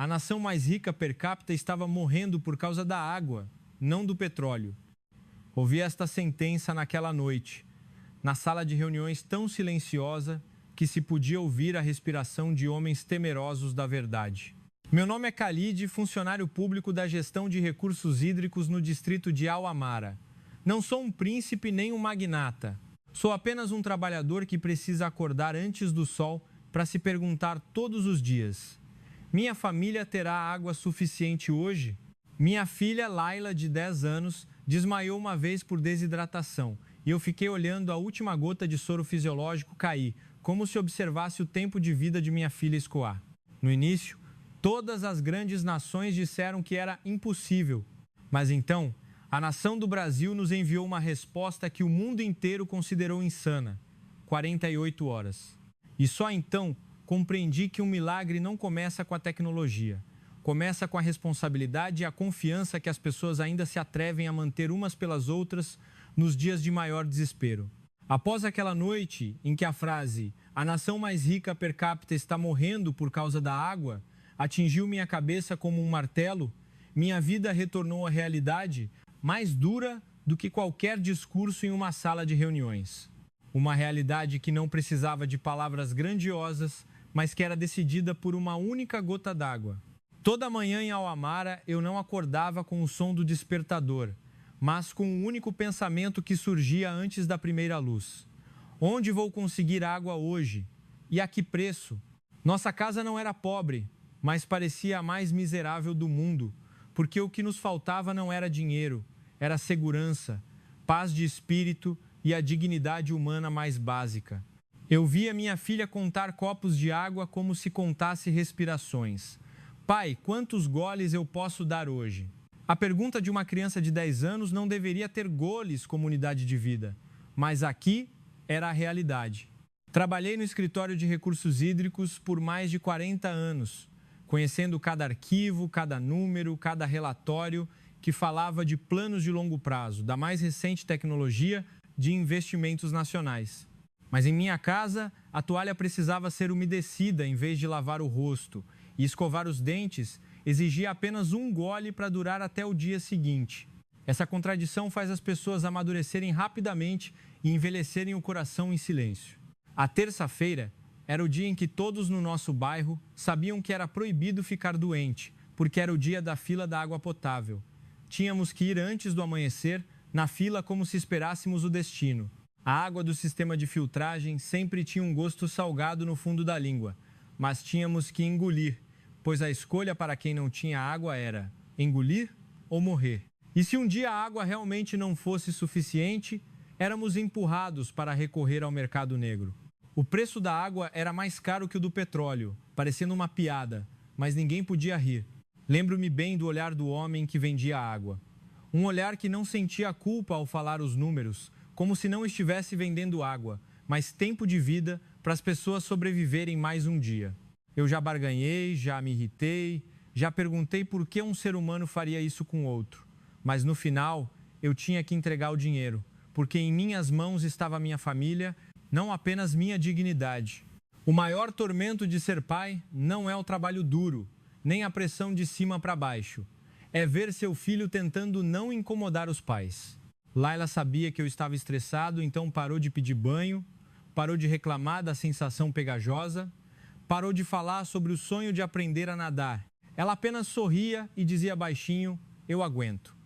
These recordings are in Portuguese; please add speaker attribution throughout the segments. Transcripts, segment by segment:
Speaker 1: a nação mais rica per capita estava morrendo por causa da água, não do petróleo. Ouvi esta sentença naquela noite, na sala de reuniões tão silenciosa que se podia ouvir a respiração de homens temerosos da verdade. Meu nome é Khalid, funcionário público da gestão de recursos hídricos no distrito de Al-Amara. Não sou um príncipe nem um magnata. Sou apenas um trabalhador que precisa acordar antes do sol para se perguntar todos os dias: minha família terá água suficiente hoje? Minha filha, Laila, de 10 anos, desmaiou uma vez por desidratação e eu fiquei olhando a última gota de soro fisiológico cair, como se observasse o tempo de vida de minha filha escoar. No início, todas as grandes nações disseram que era impossível. Mas então, a nação do Brasil nos enviou uma resposta que o mundo inteiro considerou insana: 48 horas. E só então compreendi que um milagre não começa com a tecnologia. Começa com a responsabilidade e a confiança que as pessoas ainda se atrevem a manter umas pelas outras nos dias de maior desespero. Após aquela noite em que a frase "a nação mais rica per capita está morrendo por causa da água" atingiu minha cabeça como um martelo, minha vida retornou à realidade mais dura do que qualquer discurso em uma sala de reuniões. Uma realidade que não precisava de palavras grandiosas, mas que era decidida por uma única gota d'água. Toda manhã em Al-Amara eu não acordava com o som do despertador, mas com um único pensamento que surgia antes da primeira luz: onde vou conseguir água hoje? E a que preço? Nossa casa não era pobre, mas parecia a mais miserável do mundo, porque o que nos faltava não era dinheiro, era segurança, paz de espírito e a dignidade humana mais básica. Eu via minha filha contar copos de água como se contasse respirações. Pai, quantos goles eu posso dar hoje? A pergunta de uma criança de 10 anos não deveria ter goles como unidade de vida, mas aqui era a realidade. Trabalhei no escritório de recursos hídricos por mais de 40 anos, conhecendo cada arquivo, cada número, cada relatório que falava de planos de longo prazo, da mais recente tecnologia de investimentos nacionais. Mas em minha casa, a toalha precisava ser umedecida em vez de lavar o rosto, e escovar os dentes exigia apenas um gole para durar até o dia seguinte. Essa contradição faz as pessoas amadurecerem rapidamente e envelhecerem o coração em silêncio. A terça-feira era o dia em que todos no nosso bairro sabiam que era proibido ficar doente, porque era o dia da fila da água potável. Tínhamos que ir antes do amanhecer, na fila como se esperássemos o destino. A água do sistema de filtragem sempre tinha um gosto salgado no fundo da língua, mas tínhamos que engolir, pois a escolha para quem não tinha água era engolir ou morrer. E se um dia a água realmente não fosse suficiente, éramos empurrados para recorrer ao mercado negro. O preço da água era mais caro que o do petróleo, parecendo uma piada, mas ninguém podia rir. Lembro-me bem do olhar do homem que vendia água. Um olhar que não sentia culpa ao falar os números, como se não estivesse vendendo água, mas tempo de vida para as pessoas sobreviverem mais um dia. Eu já barganhei, já me irritei, já perguntei por que um ser humano faria isso com outro. Mas no final, eu tinha que entregar o dinheiro, porque em minhas mãos estava a minha família, não apenas minha dignidade. O maior tormento de ser pai não é o trabalho duro, nem a pressão de cima para baixo. É ver seu filho tentando não incomodar os pais. Laila sabia que eu estava estressado, então parou de pedir banho, parou de reclamar da sensação pegajosa, parou de falar sobre o sonho de aprender a nadar. Ela apenas sorria e dizia baixinho: eu aguento.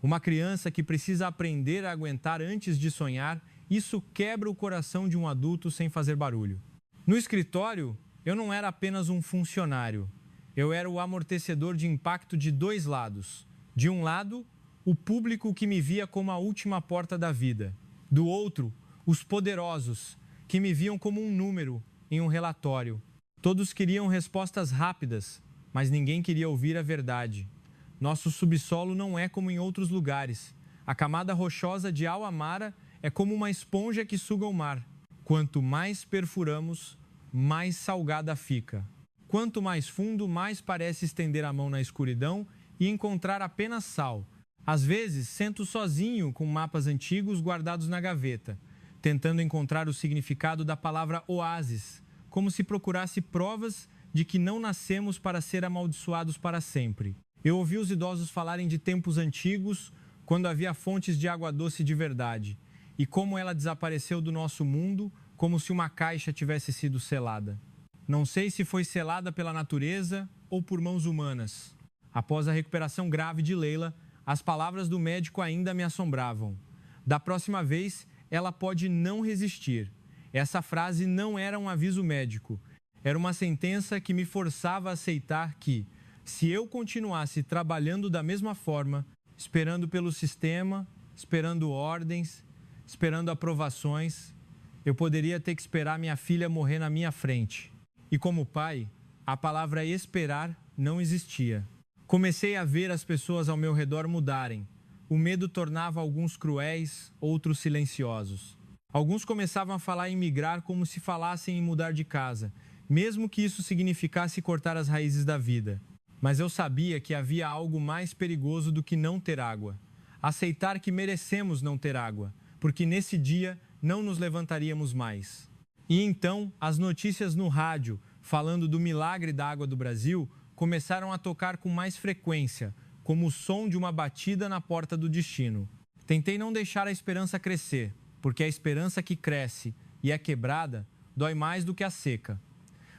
Speaker 1: Uma criança que precisa aprender a aguentar antes de sonhar, isso quebra o coração de um adulto sem fazer barulho. No escritório, eu não era apenas um funcionário. Eu era o amortecedor de impacto de dois lados. De um lado, o público que me via como a última porta da vida. Do outro, os poderosos, que me viam como um número em um relatório. Todos queriam respostas rápidas, mas ninguém queria ouvir a verdade. Nosso subsolo não é como em outros lugares. A camada rochosa de Al-Amara é como uma esponja que suga o mar. Quanto mais perfuramos, mais salgada fica. Quanto mais fundo, mais parece estender a mão na escuridão e encontrar apenas sal. Às vezes, sento sozinho com mapas antigos guardados na gaveta, tentando encontrar o significado da palavra oásis, como se procurasse provas de que não nascemos para ser amaldiçoados para sempre. Eu ouvi os idosos falarem de tempos antigos, quando havia fontes de água doce de verdade, e como ela desapareceu do nosso mundo, como se uma caixa tivesse sido selada. Não sei se foi selada pela natureza ou por mãos humanas. Após a recuperação grave de Leila, as palavras do médico ainda me assombravam. Da próxima vez, ela pode não resistir. Essa frase não era um aviso médico. Era uma sentença que me forçava a aceitar que, se eu continuasse trabalhando da mesma forma, esperando pelo sistema, esperando ordens, esperando aprovações, eu poderia ter que esperar minha filha morrer na minha frente. E como pai, a palavra esperar não existia. Comecei a ver as pessoas ao meu redor mudarem. O medo tornava alguns cruéis, outros silenciosos. Alguns começavam a falar em migrar como se falassem em mudar de casa, mesmo que isso significasse cortar as raízes da vida. Mas eu sabia que havia algo mais perigoso do que não ter água. Aceitar que merecemos não ter água, porque nesse dia não nos levantaríamos mais. E então, as notícias no rádio, falando do milagre da água do Brasil, começaram a tocar com mais frequência, como o som de uma batida na porta do destino. Tentei não deixar a esperança crescer, porque a esperança que cresce e é quebrada dói mais do que a seca.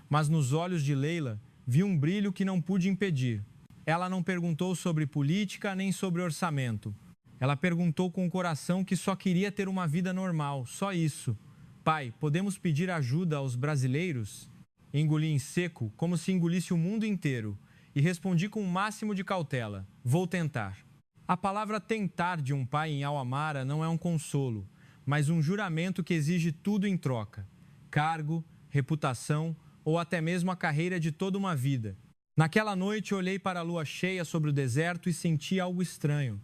Speaker 1: Mas nos olhos de Leila, vi um brilho que não pude impedir. Ela não perguntou sobre política nem sobre orçamento. Ela perguntou com o coração que só queria ter uma vida normal, só isso. Pai, podemos pedir ajuda aos brasileiros? Engoli em seco, como se engolisse o mundo inteiro, e respondi com o máximo de cautela: vou tentar. A palavra tentar de um pai em Al-Amara não é um consolo, mas um juramento que exige tudo em troca: cargo, reputação ou até mesmo a carreira de toda uma vida. Naquela noite, olhei para a lua cheia sobre o deserto e senti algo estranho.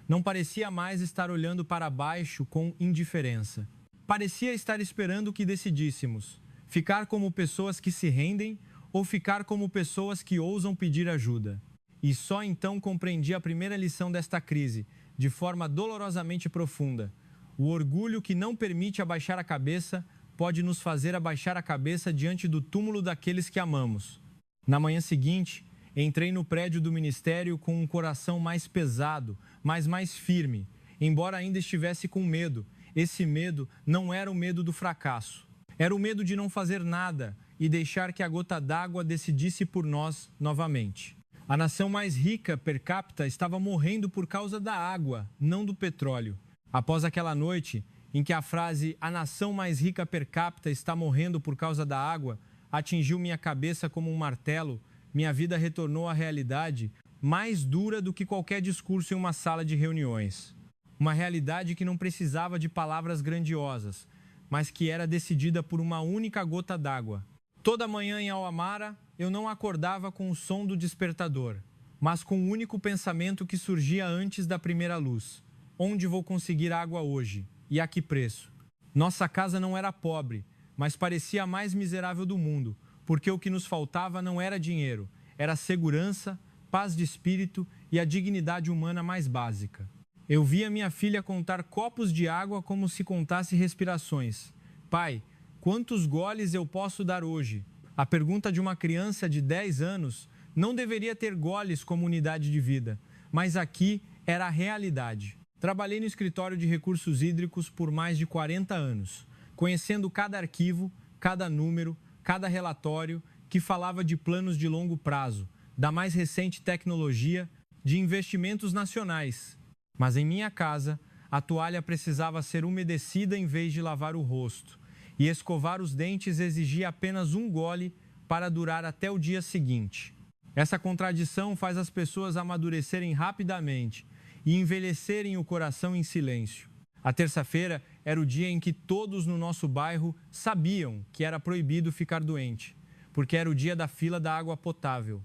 Speaker 1: Não parecia mais estar olhando para baixo com indiferença. Parecia estar esperando que decidíssemos: ficar como pessoas que se rendem ou ficar como pessoas que ousam pedir ajuda. E só então compreendi a primeira lição desta crise, de forma dolorosamente profunda. O orgulho que não permite abaixar a cabeça pode nos fazer abaixar a cabeça diante do túmulo daqueles que amamos. Na manhã seguinte, entrei no prédio do ministério com um coração mais pesado, mas mais firme. Embora ainda estivesse com medo, esse medo não era o medo do fracasso. Era o medo de não fazer nada e deixar que a gota d'água decidisse por nós novamente. A nação mais rica per capita estava morrendo por causa da água, não do petróleo. Após aquela noite, em que a frase "a nação mais rica per capita está morrendo por causa da água" atingiu minha cabeça como um martelo, minha vida retornou à realidade mais dura do que qualquer discurso em uma sala de reuniões. Uma realidade que não precisava de palavras grandiosas, mas que era decidida por uma única gota d'água. Toda manhã em Al-Amara, eu não acordava com o som do despertador, mas com o único pensamento que surgia antes da primeira luz: onde vou conseguir água hoje? E a que preço? Nossa casa não era pobre, mas parecia a mais miserável do mundo, porque o que nos faltava não era dinheiro, era segurança, paz de espírito e a dignidade humana mais básica. Eu via minha filha contar copos de água como se contasse respirações. Pai, quantos goles eu posso dar hoje? A pergunta de uma criança de 10 anos não deveria ter goles como unidade de vida, mas aqui era a realidade. Trabalhei no escritório de recursos hídricos por mais de 40 anos, conhecendo cada arquivo, cada número, cada relatório que falava de planos de longo prazo, da mais recente tecnologia, de investimentos nacionais. Mas em minha casa, a toalha precisava ser umedecida em vez de lavar o rosto, e escovar os dentes exigia apenas um gole para durar até o dia seguinte. Essa contradição faz as pessoas amadurecerem rapidamente e envelhecerem o coração em silêncio. A terça-feira era o dia em que todos no nosso bairro sabiam que era proibido ficar doente, porque era o dia da fila da água potável.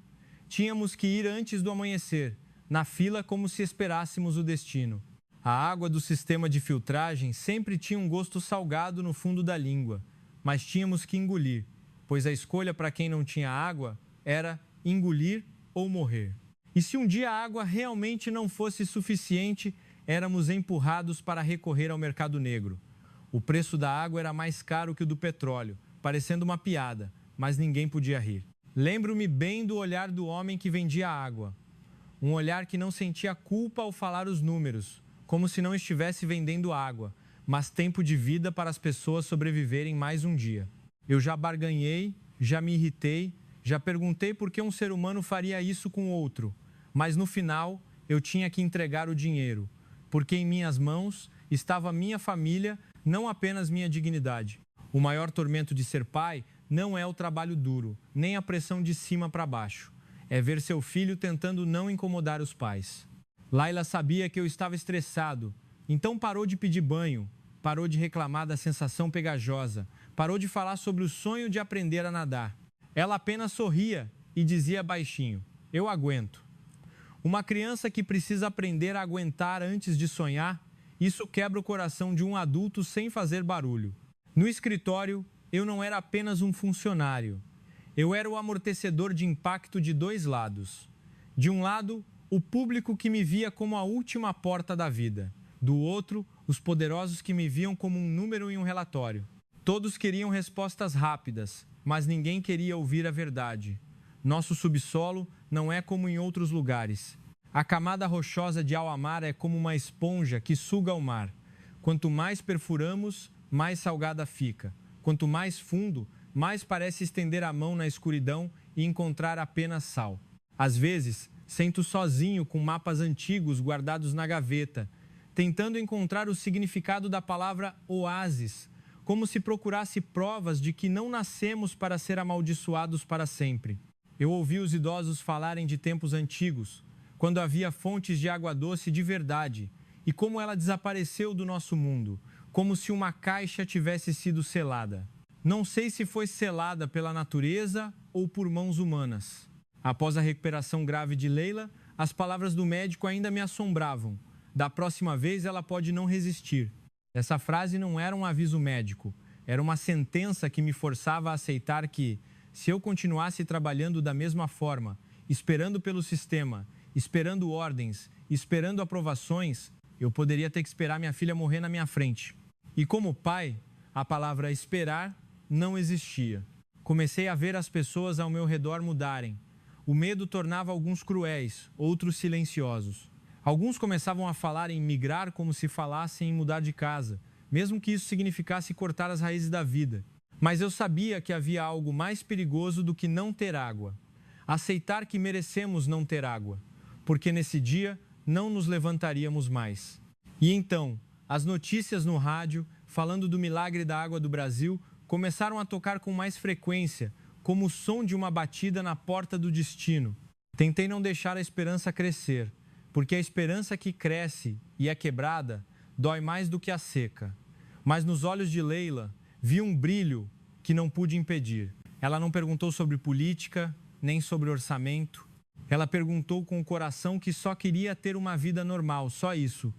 Speaker 1: Tínhamos que ir antes do amanhecer, na fila como se esperássemos o destino. A água do sistema de filtragem sempre tinha um gosto salgado no fundo da língua, mas tínhamos que engolir, pois a escolha para quem não tinha água era engolir ou morrer. E se um dia a água realmente não fosse suficiente, éramos empurrados para recorrer ao mercado negro. O preço da água era mais caro que o do petróleo, parecendo uma piada, mas ninguém podia rir. Lembro-me bem do olhar do homem que vendia água. Um olhar que não sentia culpa ao falar os números, como se não estivesse vendendo água, mas tempo de vida para as pessoas sobreviverem mais um dia. Eu já barganhei, já me irritei, já perguntei por que um ser humano faria isso com outro, mas no final eu tinha que entregar o dinheiro, porque em minhas mãos estava minha família, não apenas minha dignidade. O maior tormento de ser pai não é o trabalho duro, nem a pressão de cima para baixo. É ver seu filho tentando não incomodar os pais. Laila sabia que eu estava estressado, então parou de pedir banho, parou de reclamar da sensação pegajosa, parou de falar sobre o sonho de aprender a nadar. Ela apenas sorria e dizia baixinho: "Eu aguento". Uma criança que precisa aprender a aguentar antes de sonhar, isso quebra o coração de um adulto sem fazer barulho. No escritório, eu não era apenas um funcionário. Eu era o amortecedor de impacto de dois lados. De um lado, o público que me via como a última porta da vida. Do outro, os poderosos que me viam como um número em um relatório. Todos queriam respostas rápidas, mas ninguém queria ouvir a verdade. Nosso subsolo não é como em outros lugares. A camada rochosa de Al-Amara é como uma esponja que suga o mar. Quanto mais perfuramos, mais salgada fica. Quanto mais fundo, mais parece estender a mão na escuridão e encontrar apenas sal. Às vezes, sento sozinho com mapas antigos guardados na gaveta, tentando encontrar o significado da palavra oásis, como se procurasse provas de que não nascemos para ser amaldiçoados para sempre. Eu ouvi os idosos falarem de tempos antigos, quando havia fontes de água doce de verdade, e como ela desapareceu do nosso mundo, como se uma caixa tivesse sido selada. Não sei se foi selada pela natureza ou por mãos humanas. Após a recuperação grave de Leila, as palavras do médico ainda me assombravam. Da próxima vez ela pode não resistir. Essa frase não era um aviso médico, era uma sentença que me forçava a aceitar que, se eu continuasse trabalhando da mesma forma, esperando pelo sistema, esperando ordens, esperando aprovações, eu poderia ter que esperar minha filha morrer na minha frente. E como pai, a palavra esperar não existia. Comecei a ver as pessoas ao meu redor mudarem. O medo tornava alguns cruéis, outros silenciosos. Alguns começavam a falar em migrar como se falassem em mudar de casa, mesmo que isso significasse cortar as raízes da vida. Mas eu sabia que havia algo mais perigoso do que não ter água. Aceitar que merecemos não ter água, porque nesse dia não nos levantaríamos mais. E então, as notícias no rádio, falando do milagre da água do Brasil, começaram a tocar com mais frequência, como o som de uma batida na porta do destino. Tentei não deixar a esperança crescer, porque a esperança que cresce e é quebrada dói mais do que a seca. Mas nos olhos de Leila, vi um brilho que não pude impedir. Ela não perguntou sobre política, nem sobre orçamento. Ela perguntou com o coração que só queria ter uma vida normal, só isso.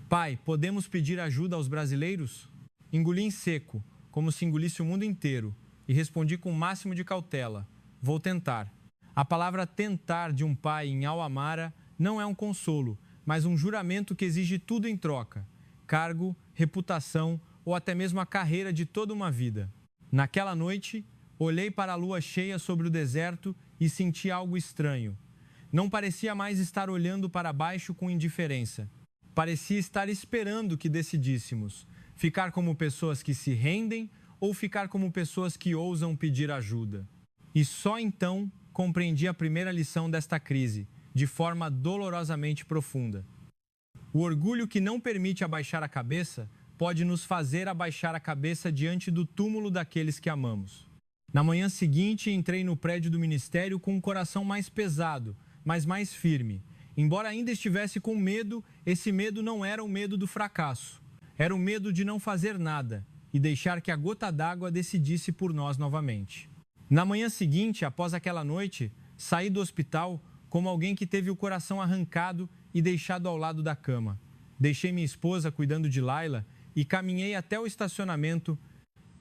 Speaker 1: Pai, podemos pedir ajuda aos brasileiros? Engoli em seco, como se engolisse o mundo inteiro, e respondi com o máximo de cautela: vou tentar. A palavra tentar de um pai em Al-Amara não é um consolo, mas um juramento que exige tudo em troca: cargo, reputação ou até mesmo a carreira de toda uma vida. Naquela noite, olhei para a lua cheia sobre o deserto e senti algo estranho. Não parecia mais estar olhando para baixo com indiferença. Parecia estar esperando que decidíssemos ficar como pessoas que se rendem ou ficar como pessoas que ousam pedir ajuda. E só então compreendi a primeira lição desta crise, de forma dolorosamente profunda. O orgulho que não permite abaixar a cabeça pode nos fazer abaixar a cabeça diante do túmulo daqueles que amamos. Na manhã seguinte, entrei no prédio do ministério com um coração mais pesado, mas mais firme. Embora ainda estivesse com medo, esse medo não era o medo do fracasso. Era o medo de não fazer nada e deixar que a gota d'água decidisse por nós novamente. Na manhã seguinte, após aquela noite, saí do hospital como alguém que teve o coração arrancado e deixado ao lado da cama. Deixei minha esposa cuidando de Laila e caminhei até o estacionamento.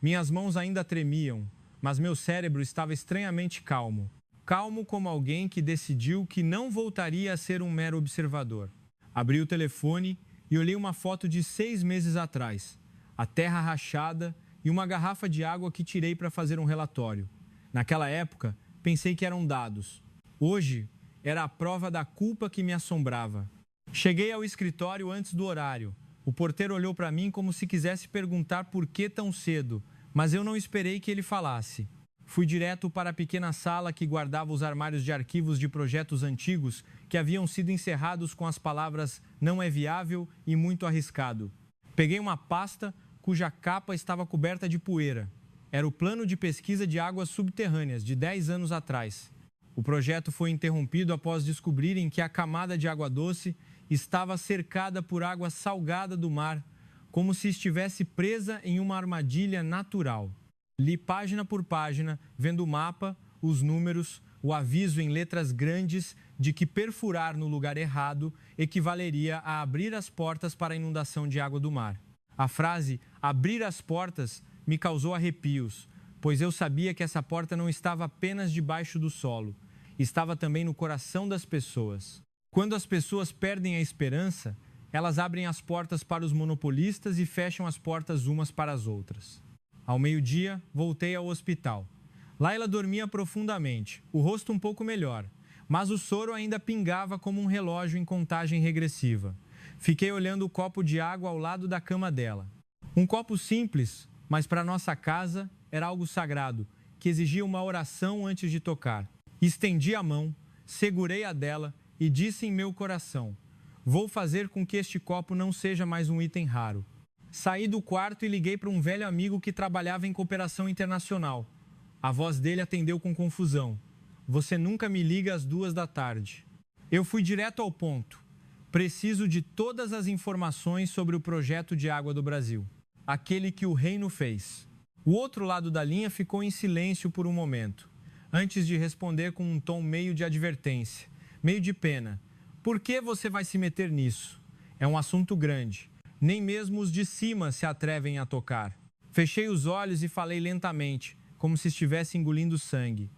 Speaker 1: Minhas mãos ainda tremiam, mas meu cérebro estava estranhamente calmo. Calmo como alguém que decidiu que não voltaria a ser um mero observador. Abri o telefone e olhei uma foto de 6 meses atrás. A terra rachada e uma garrafa de água que tirei para fazer um relatório. Naquela época, pensei que eram dados. Hoje, era a prova da culpa que me assombrava. Cheguei ao escritório antes do horário. O porteiro olhou para mim como se quisesse perguntar por que tão cedo, mas eu não esperei que ele falasse. Fui direto para a pequena sala que guardava os armários de arquivos de projetos antigos que haviam sido encerrados com as palavras "não é viável" e "muito arriscado". Peguei uma pasta cuja capa estava coberta de poeira. Era o plano de pesquisa de águas subterrâneas de 10 anos atrás. O projeto foi interrompido após descobrirem que a camada de água doce estava cercada por água salgada do mar, como se estivesse presa em uma armadilha natural. Li página por página, vendo o mapa, os números, o aviso em letras grandes de que perfurar no lugar errado equivaleria a abrir as portas para a inundação de água do mar. A frase "abrir as portas" me causou arrepios, pois eu sabia que essa porta não estava apenas debaixo do solo, estava também no coração das pessoas. Quando as pessoas perdem a esperança, elas abrem as portas para os monopolistas e fecham as portas umas para as outras. Ao meio-dia, voltei ao hospital. Laila dormia profundamente, o rosto um pouco melhor, mas o soro ainda pingava como um relógio em contagem regressiva. Fiquei olhando o copo de água ao lado da cama dela. Um copo simples, mas para nossa casa era algo sagrado, que exigia uma oração antes de tocar. Estendi a mão, segurei a dela e disse em meu coração: "Vou fazer com que este copo não seja mais um item raro." Saí do quarto e liguei para um velho amigo que trabalhava em cooperação internacional. A voz dele atendeu com confusão: "Você nunca me liga às 2 da tarde." Eu fui direto ao ponto. Preciso de todas as informações sobre o projeto de água do Brasil, aquele que o reino fez. O outro lado da linha ficou em silêncio por um momento, antes de responder com um tom meio de advertência, meio de pena: "Por que você vai se meter nisso? É um assunto grande. Nem mesmo os de cima se atrevem a tocar." Fechei os olhos e falei lentamente, como se estivesse engolindo sangue: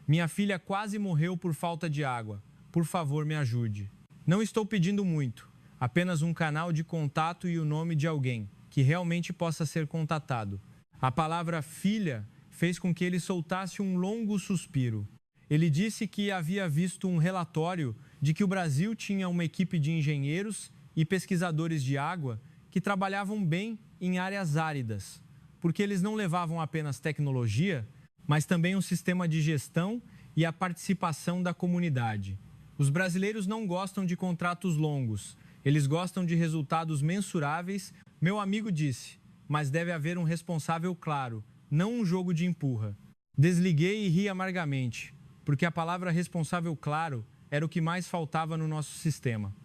Speaker 1: "Minha filha quase morreu por falta de água. Por favor, me ajude." Não estou pedindo muito, apenas um canal de contato e o nome de alguém que realmente possa ser contatado. A palavra "filha" fez com que ele soltasse um longo suspiro. Ele disse que havia visto um relatório de que o Brasil tinha uma equipe de engenheiros e pesquisadores de água que trabalhavam bem em áreas áridas, porque eles não levavam apenas tecnologia, mas também um sistema de gestão e a participação da comunidade. Os brasileiros não gostam de contratos longos, eles gostam de resultados mensuráveis, meu amigo disse, mas deve haver um responsável claro, não um jogo de empurra. Desliguei e ri amargamente, porque a palavra "responsável claro" era o que mais faltava no nosso sistema.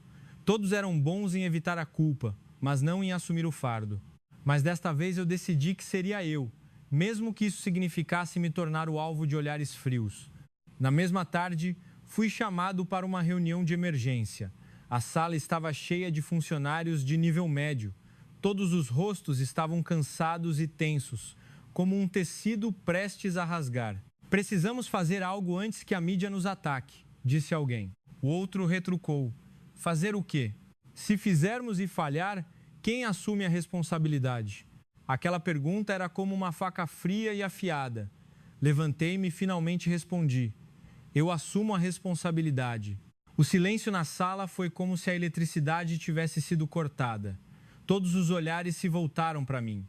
Speaker 1: Todos eram bons em evitar a culpa, mas não em assumir o fardo. Mas desta vez eu decidi que seria eu, mesmo que isso significasse me tornar o alvo de olhares frios. Na mesma tarde, fui chamado para uma reunião de emergência. A sala estava cheia de funcionários de nível médio. Todos os rostos estavam cansados e tensos, como um tecido prestes a rasgar. "Precisamos fazer algo antes que a mídia nos ataque", disse alguém. O outro retrucou: "Fazer o quê? Se fizermos e falhar, quem assume a responsabilidade?" Aquela pergunta era como uma faca fria e afiada. Levantei-me e finalmente respondi: "Eu assumo a responsabilidade." O silêncio na sala foi como se a eletricidade tivesse sido cortada. Todos os olhares se voltaram para mim.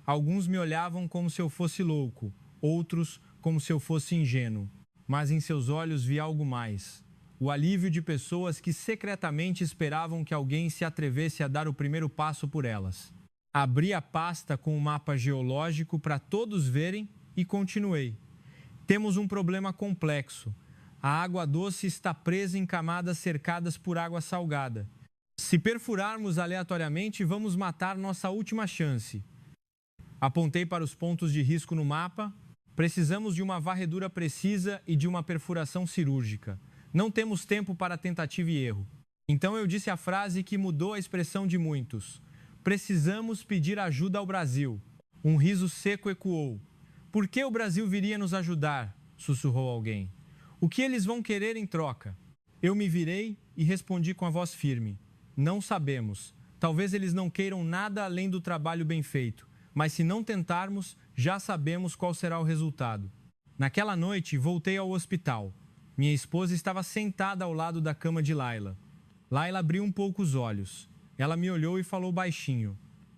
Speaker 1: Alguns me olhavam como se eu fosse louco, outros como se eu fosse ingênuo. Mas em seus olhos vi algo mais: o alívio de pessoas que secretamente esperavam que alguém se atrevesse a dar o primeiro passo por elas. Abri a pasta com o mapa geológico para todos verem e continuei: "Temos um problema complexo. A água doce está presa em camadas cercadas por água salgada. Se perfurarmos aleatoriamente, vamos matar nossa última chance." Apontei para os pontos de risco no mapa. "Precisamos de uma varredura precisa e de uma perfuração cirúrgica. Não temos tempo para tentativa e erro." Então eu disse a frase que mudou a expressão de muitos: "Precisamos pedir ajuda ao Brasil." Um riso seco ecoou. "Por que o Brasil viria nos ajudar?" sussurrou alguém. "O que eles vão querer em troca?" Eu me virei e respondi com a voz firme: "Não sabemos. Talvez eles não queiram nada além do trabalho bem feito, mas se não tentarmos, já sabemos qual será o resultado." Naquela noite, voltei ao hospital. Minha esposa estava sentada ao lado da cama de Laila. Laila abriu um pouco os olhos. Ela me olhou e falou baixinho: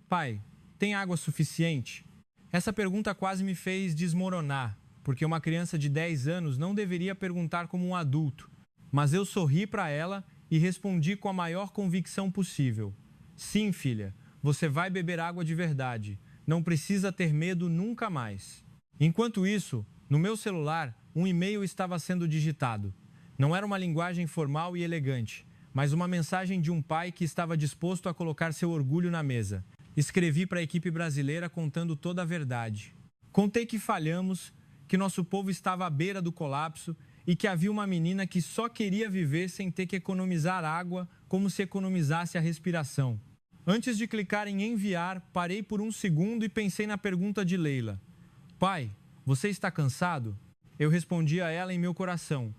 Speaker 1: "Pai, tem água suficiente?" Essa pergunta quase me fez desmoronar, porque uma criança de 10 anos não deveria perguntar como um adulto. Mas eu sorri para ela e respondi com a maior convicção possível: "Sim, filha, você vai beber água de verdade. Não precisa ter medo nunca mais." Enquanto isso, no meu celular, um e-mail estava sendo digitado. Não era uma linguagem formal e elegante, mas uma mensagem de um pai que estava disposto a colocar seu orgulho na mesa. Escrevi para a equipe brasileira contando toda a verdade. Contei que falhamos, que nosso povo estava à beira do colapso e que havia uma menina que só queria viver sem ter que economizar água como se economizasse a respiração. Antes de clicar em enviar, parei por um segundo e pensei na pergunta de Leila: "Pai, você está cansado?" Eu respondi a ela em meu coração: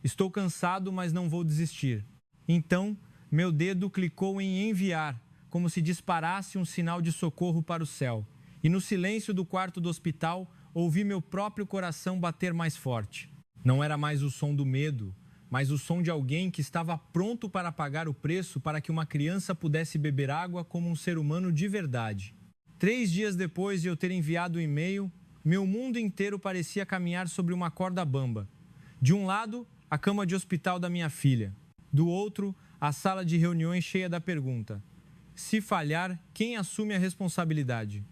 Speaker 1: "Estou cansado, mas não vou desistir." Então, meu dedo clicou em enviar, como se disparasse um sinal de socorro para o céu. E no silêncio do quarto do hospital, ouvi meu próprio coração bater mais forte. Não era mais o som do medo, mas o som de alguém que estava pronto para pagar o preço para que uma criança pudesse beber água como um ser humano de verdade. 3 dias depois de eu ter enviado o e-mail, meu mundo inteiro parecia caminhar sobre uma corda bamba. De um lado, a cama de hospital da minha filha. Do outro, a sala de reuniões cheia da pergunta: se falhar, quem assume a responsabilidade?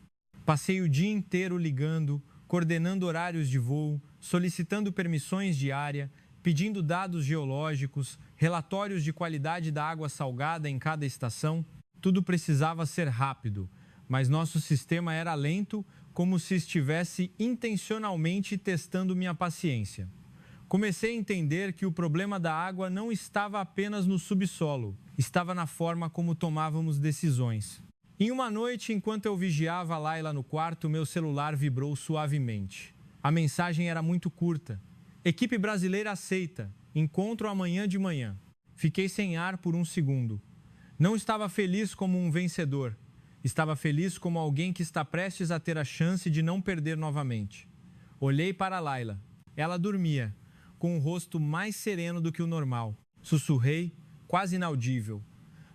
Speaker 1: Passei o dia inteiro ligando, coordenando horários de voo, solicitando permissões de área, pedindo dados geológicos, relatórios de qualidade da água salgada em cada estação. Tudo precisava ser rápido, mas nosso sistema era lento, como se estivesse intencionalmente testando minha paciência. Comecei a entender que o problema da água não estava apenas no subsolo, estava na forma como tomávamos decisões. Em uma noite, enquanto eu vigiava a Laila no quarto, meu celular vibrou suavemente. A mensagem era muito curta: "Equipe brasileira aceita. Encontro amanhã de manhã." Fiquei sem ar por um segundo. Não estava feliz como um vencedor. Estava feliz como alguém que está prestes a ter a chance de não perder novamente. Olhei para Laila. Ela dormia, com o rosto mais sereno do que o normal. Sussurrei, quase inaudível: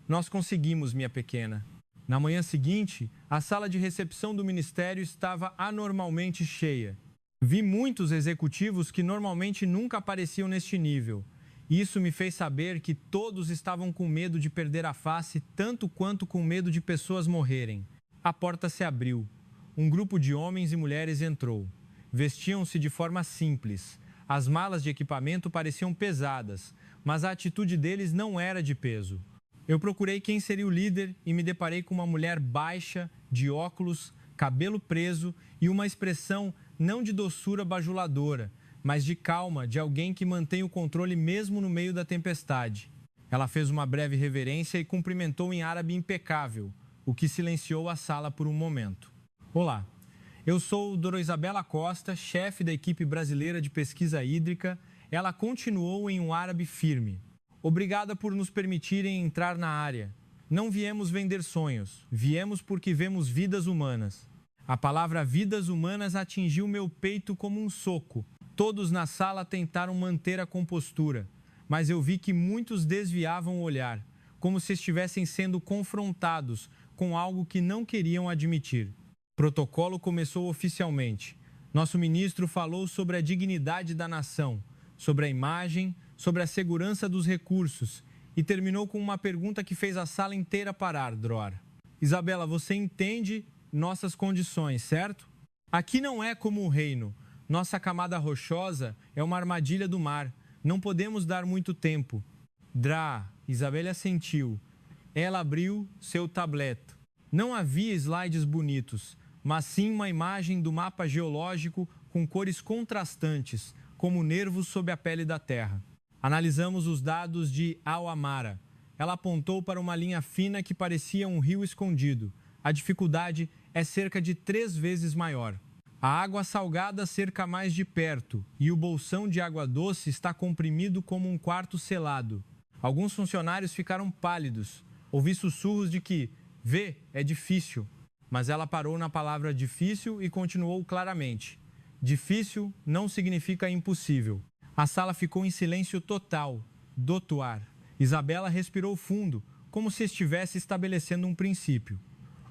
Speaker 1: "Nós conseguimos, minha pequena." Na manhã seguinte, a sala de recepção do ministério estava anormalmente cheia. Vi muitos executivos que normalmente nunca apareciam neste nível. Isso me fez saber que todos estavam com medo de perder a face tanto quanto com medo de pessoas morrerem. A porta se abriu. Um grupo de homens e mulheres entrou. Vestiam-se de forma simples. As malas de equipamento pareciam pesadas, mas a atitude deles não era de peso. Eu procurei quem seria o líder e me deparei com uma mulher baixa, de óculos, cabelo preso e uma expressão não de doçura bajuladora, mas de calma de alguém que mantém o controle mesmo no meio da tempestade. Ela fez uma breve reverência e cumprimentou em árabe impecável, o que silenciou a sala por um momento. "Olá, eu sou Dra. Isabela Costa, chefe da equipe brasileira de pesquisa hídrica." Ela continuou em um árabe firme: "Obrigada por nos permitirem entrar na área. Não viemos vender sonhos, viemos porque vemos vidas humanas." A palavra vidas humanas atingiu meu peito como um soco. Todos na sala tentaram manter a compostura, mas eu vi que muitos desviavam o olhar, como se estivessem sendo confrontados com algo que não queriam admitir. O protocolo começou oficialmente. Nosso ministro falou sobre a dignidade da nação, sobre a imagem, sobre a segurança dos recursos e terminou com uma pergunta que fez a sala inteira parar, Dror. "Isabela, você entende nossas condições, certo? Aqui não é como o reino. Nossa camada rochosa é uma armadilha do mar. Não podemos dar muito tempo." Isabela assentiu. Ela abriu seu tablet. Não havia slides bonitos, mas sim uma imagem do mapa geológico com cores contrastantes, como nervos sob a pele da terra. Analisamos os dados de Al-Amara. Ela apontou para uma linha fina que parecia um rio escondido. A dificuldade é cerca de 3 vezes maior. A água salgada cerca mais de perto e o bolsão de água doce está comprimido como um quarto selado. Alguns funcionários ficaram pálidos. Ouvi sussurros de que "vê, é difícil." Mas ela parou na palavra difícil e continuou claramente: Difícil não significa impossível. A sala ficou em silêncio total, dotuar. Isabela respirou fundo, como se estivesse estabelecendo um princípio.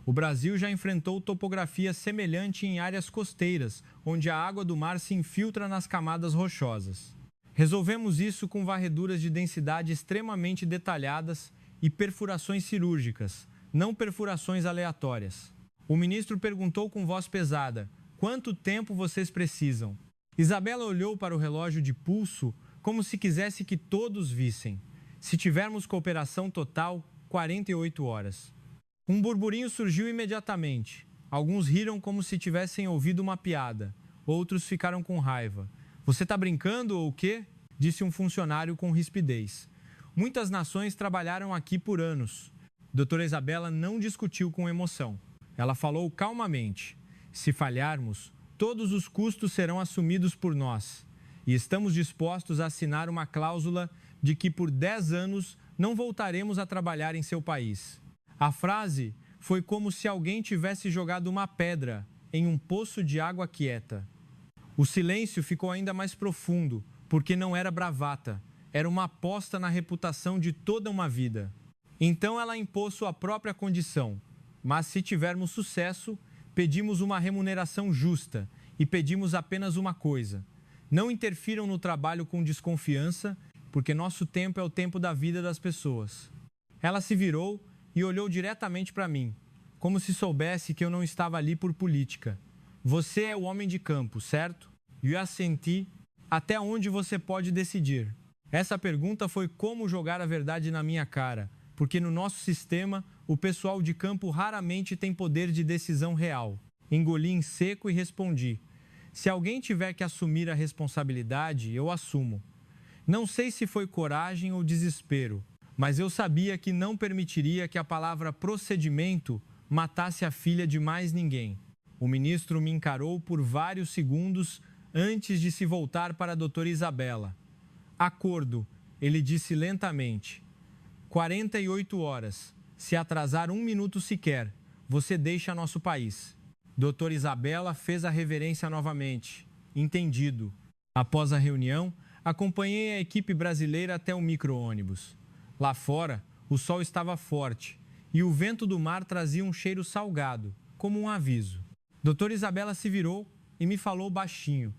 Speaker 1: O Brasil já enfrentou topografia semelhante em áreas costeiras, onde a água do mar se infiltra nas camadas rochosas. Resolvemos isso com varreduras de densidade extremamente detalhadas e perfurações cirúrgicas, não perfurações aleatórias. O ministro perguntou com voz pesada: quanto tempo vocês precisam? Isabela olhou para o relógio de pulso como se quisesse que todos vissem. Se tivermos cooperação total, 48 horas. Um burburinho surgiu imediatamente. Alguns riram como se tivessem ouvido uma piada. Outros ficaram com raiva. Você está brincando ou o quê? Disse um funcionário com rispidez. Muitas nações trabalharam aqui por anos. Doutora Isabela não discutiu com emoção. Ela falou calmamente. Se falharmos, todos os custos serão assumidos por nós. E estamos dispostos a assinar uma cláusula de que por 10 anos não voltaremos a trabalhar em seu país. A frase foi como se alguém tivesse jogado uma pedra em um poço de água quieta. O silêncio ficou ainda mais profundo, porque não era bravata, era uma aposta na reputação de toda uma vida. Então ela impôs sua própria condição, mas se tivermos sucesso, pedimos uma remuneração justa e pedimos apenas uma coisa: não interfiram no trabalho com desconfiança, porque nosso tempo é o tempo da vida das pessoas. Ela se virou e olhou diretamente para mim, como se soubesse que eu não estava ali por política. Você é o homem de campo, certo? E eu assenti. Até onde você pode decidir? Essa pergunta foi como jogar a verdade na minha cara, porque no nosso sistema, o pessoal de campo raramente tem poder de decisão real. Engoli em seco e respondi: se alguém tiver que assumir a responsabilidade, eu assumo. Não sei se foi coragem ou desespero, mas eu sabia que não permitiria que a palavra procedimento matasse a filha de mais ninguém. O ministro me encarou por vários segundos antes de se voltar para a doutora Isabela. Acordo, ele disse lentamente. 48 horas. Se atrasar 1 minuto sequer, você deixa nosso país. Doutora Isabela fez a reverência novamente. Entendido. Após a reunião, acompanhei a equipe brasileira até o micro-ônibus. Lá fora, o sol estava forte e o vento do mar trazia um cheiro salgado, como um aviso. Doutora Isabela se virou e me falou baixinho.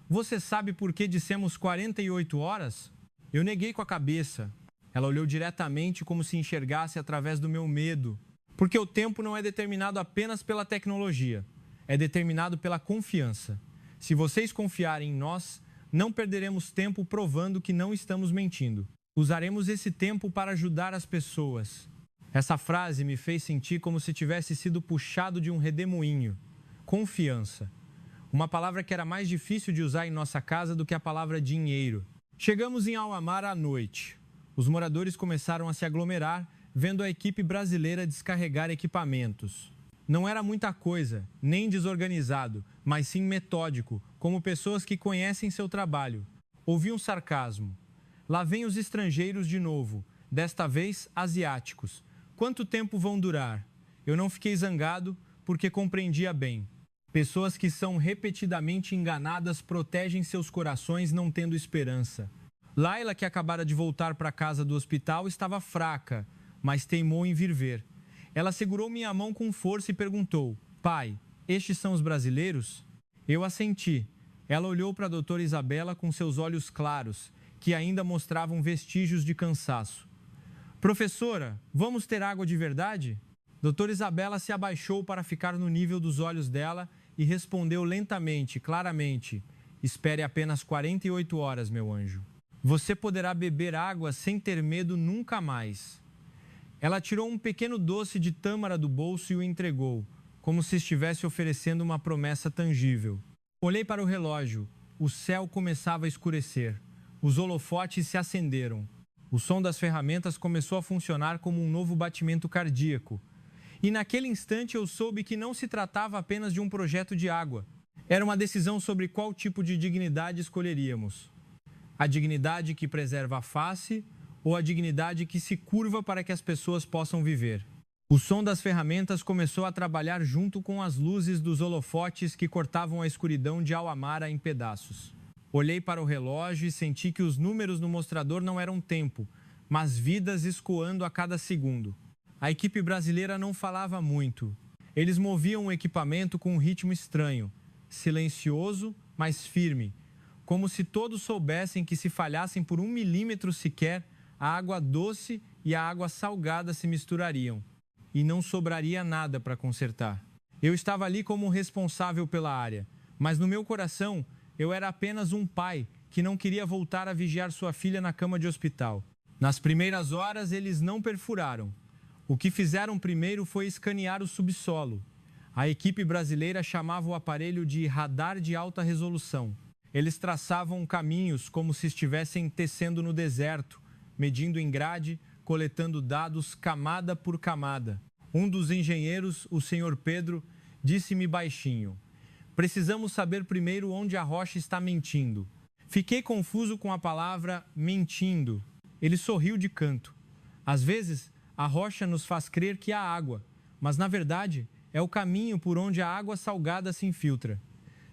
Speaker 1: Você sabe por que dissemos 48 horas? Eu neguei com a cabeça. Ela olhou diretamente como se enxergasse através do meu medo. Porque o tempo não é determinado apenas pela tecnologia, é determinado pela confiança. Se vocês confiarem em nós, não perderemos tempo provando que não estamos mentindo. Usaremos esse tempo para ajudar as pessoas. Essa frase me fez sentir como se tivesse sido puxado de um redemoinho. Confiança. Uma palavra que era mais difícil de usar em nossa casa do que a palavra dinheiro. Chegamos em Al-Amar à noite. Os moradores começaram a se aglomerar, vendo a equipe brasileira descarregar equipamentos. Não era muita coisa, nem desorganizado, mas sim metódico, como pessoas que conhecem seu trabalho. Ouvi um sarcasmo. Lá vêm os estrangeiros de novo, desta vez asiáticos. Quanto tempo vão durar? Eu não fiquei zangado, porque compreendia bem. Pessoas que são repetidamente enganadas protegem seus corações não tendo esperança. Laila, que acabara de voltar para casa do hospital, estava fraca, mas teimou em vir ver. Ela segurou minha mão com força e perguntou: pai, estes são os brasileiros? Eu assenti. Ela olhou para a doutora Isabela com seus olhos claros, que ainda mostravam vestígios de cansaço. Professora, vamos ter água de verdade? Doutora Isabela se abaixou para ficar no nível dos olhos dela e respondeu lentamente, claramente: espere apenas 48 horas, meu anjo. Você poderá beber água sem ter medo nunca mais. Ela tirou um pequeno doce de tâmara do bolso e o entregou, como se estivesse oferecendo uma promessa tangível. Olhei para o relógio. O céu começava a escurecer. Os holofotes se acenderam. O som das ferramentas começou a funcionar como um novo batimento cardíaco. E naquele instante eu soube que não se tratava apenas de um projeto de água. Era uma decisão sobre qual tipo de dignidade escolheríamos. A dignidade que preserva a face ou a dignidade que se curva para que as pessoas possam viver. O som das ferramentas começou a trabalhar junto com as luzes dos holofotes que cortavam a escuridão de Al-Amara em pedaços. Olhei para o relógio e senti que os números no mostrador não eram tempo, mas vidas escoando a cada segundo. A equipe brasileira não falava muito. Eles moviam o equipamento com um ritmo estranho, silencioso, mas firme, como se todos soubessem que se falhassem por 1 milímetro sequer, a água doce e a água salgada se misturariam, e não sobraria nada para consertar. Eu estava ali como responsável pela área, mas no meu coração eu era apenas um pai que não queria voltar a vigiar sua filha na cama de hospital. Nas primeiras horas, eles não perfuraram. O que fizeram primeiro foi escanear o subsolo. A equipe brasileira chamava o aparelho de radar de alta resolução. Eles traçavam caminhos como se estivessem tecendo no deserto, medindo em grade, coletando dados camada por camada. Um dos engenheiros, o senhor Pedro, disse-me baixinho: precisamos saber primeiro onde a rocha está mentindo. Fiquei confuso com a palavra mentindo. Ele sorriu de canto. Às vezes, a rocha nos faz crer que há água, mas na verdade é o caminho por onde a água salgada se infiltra.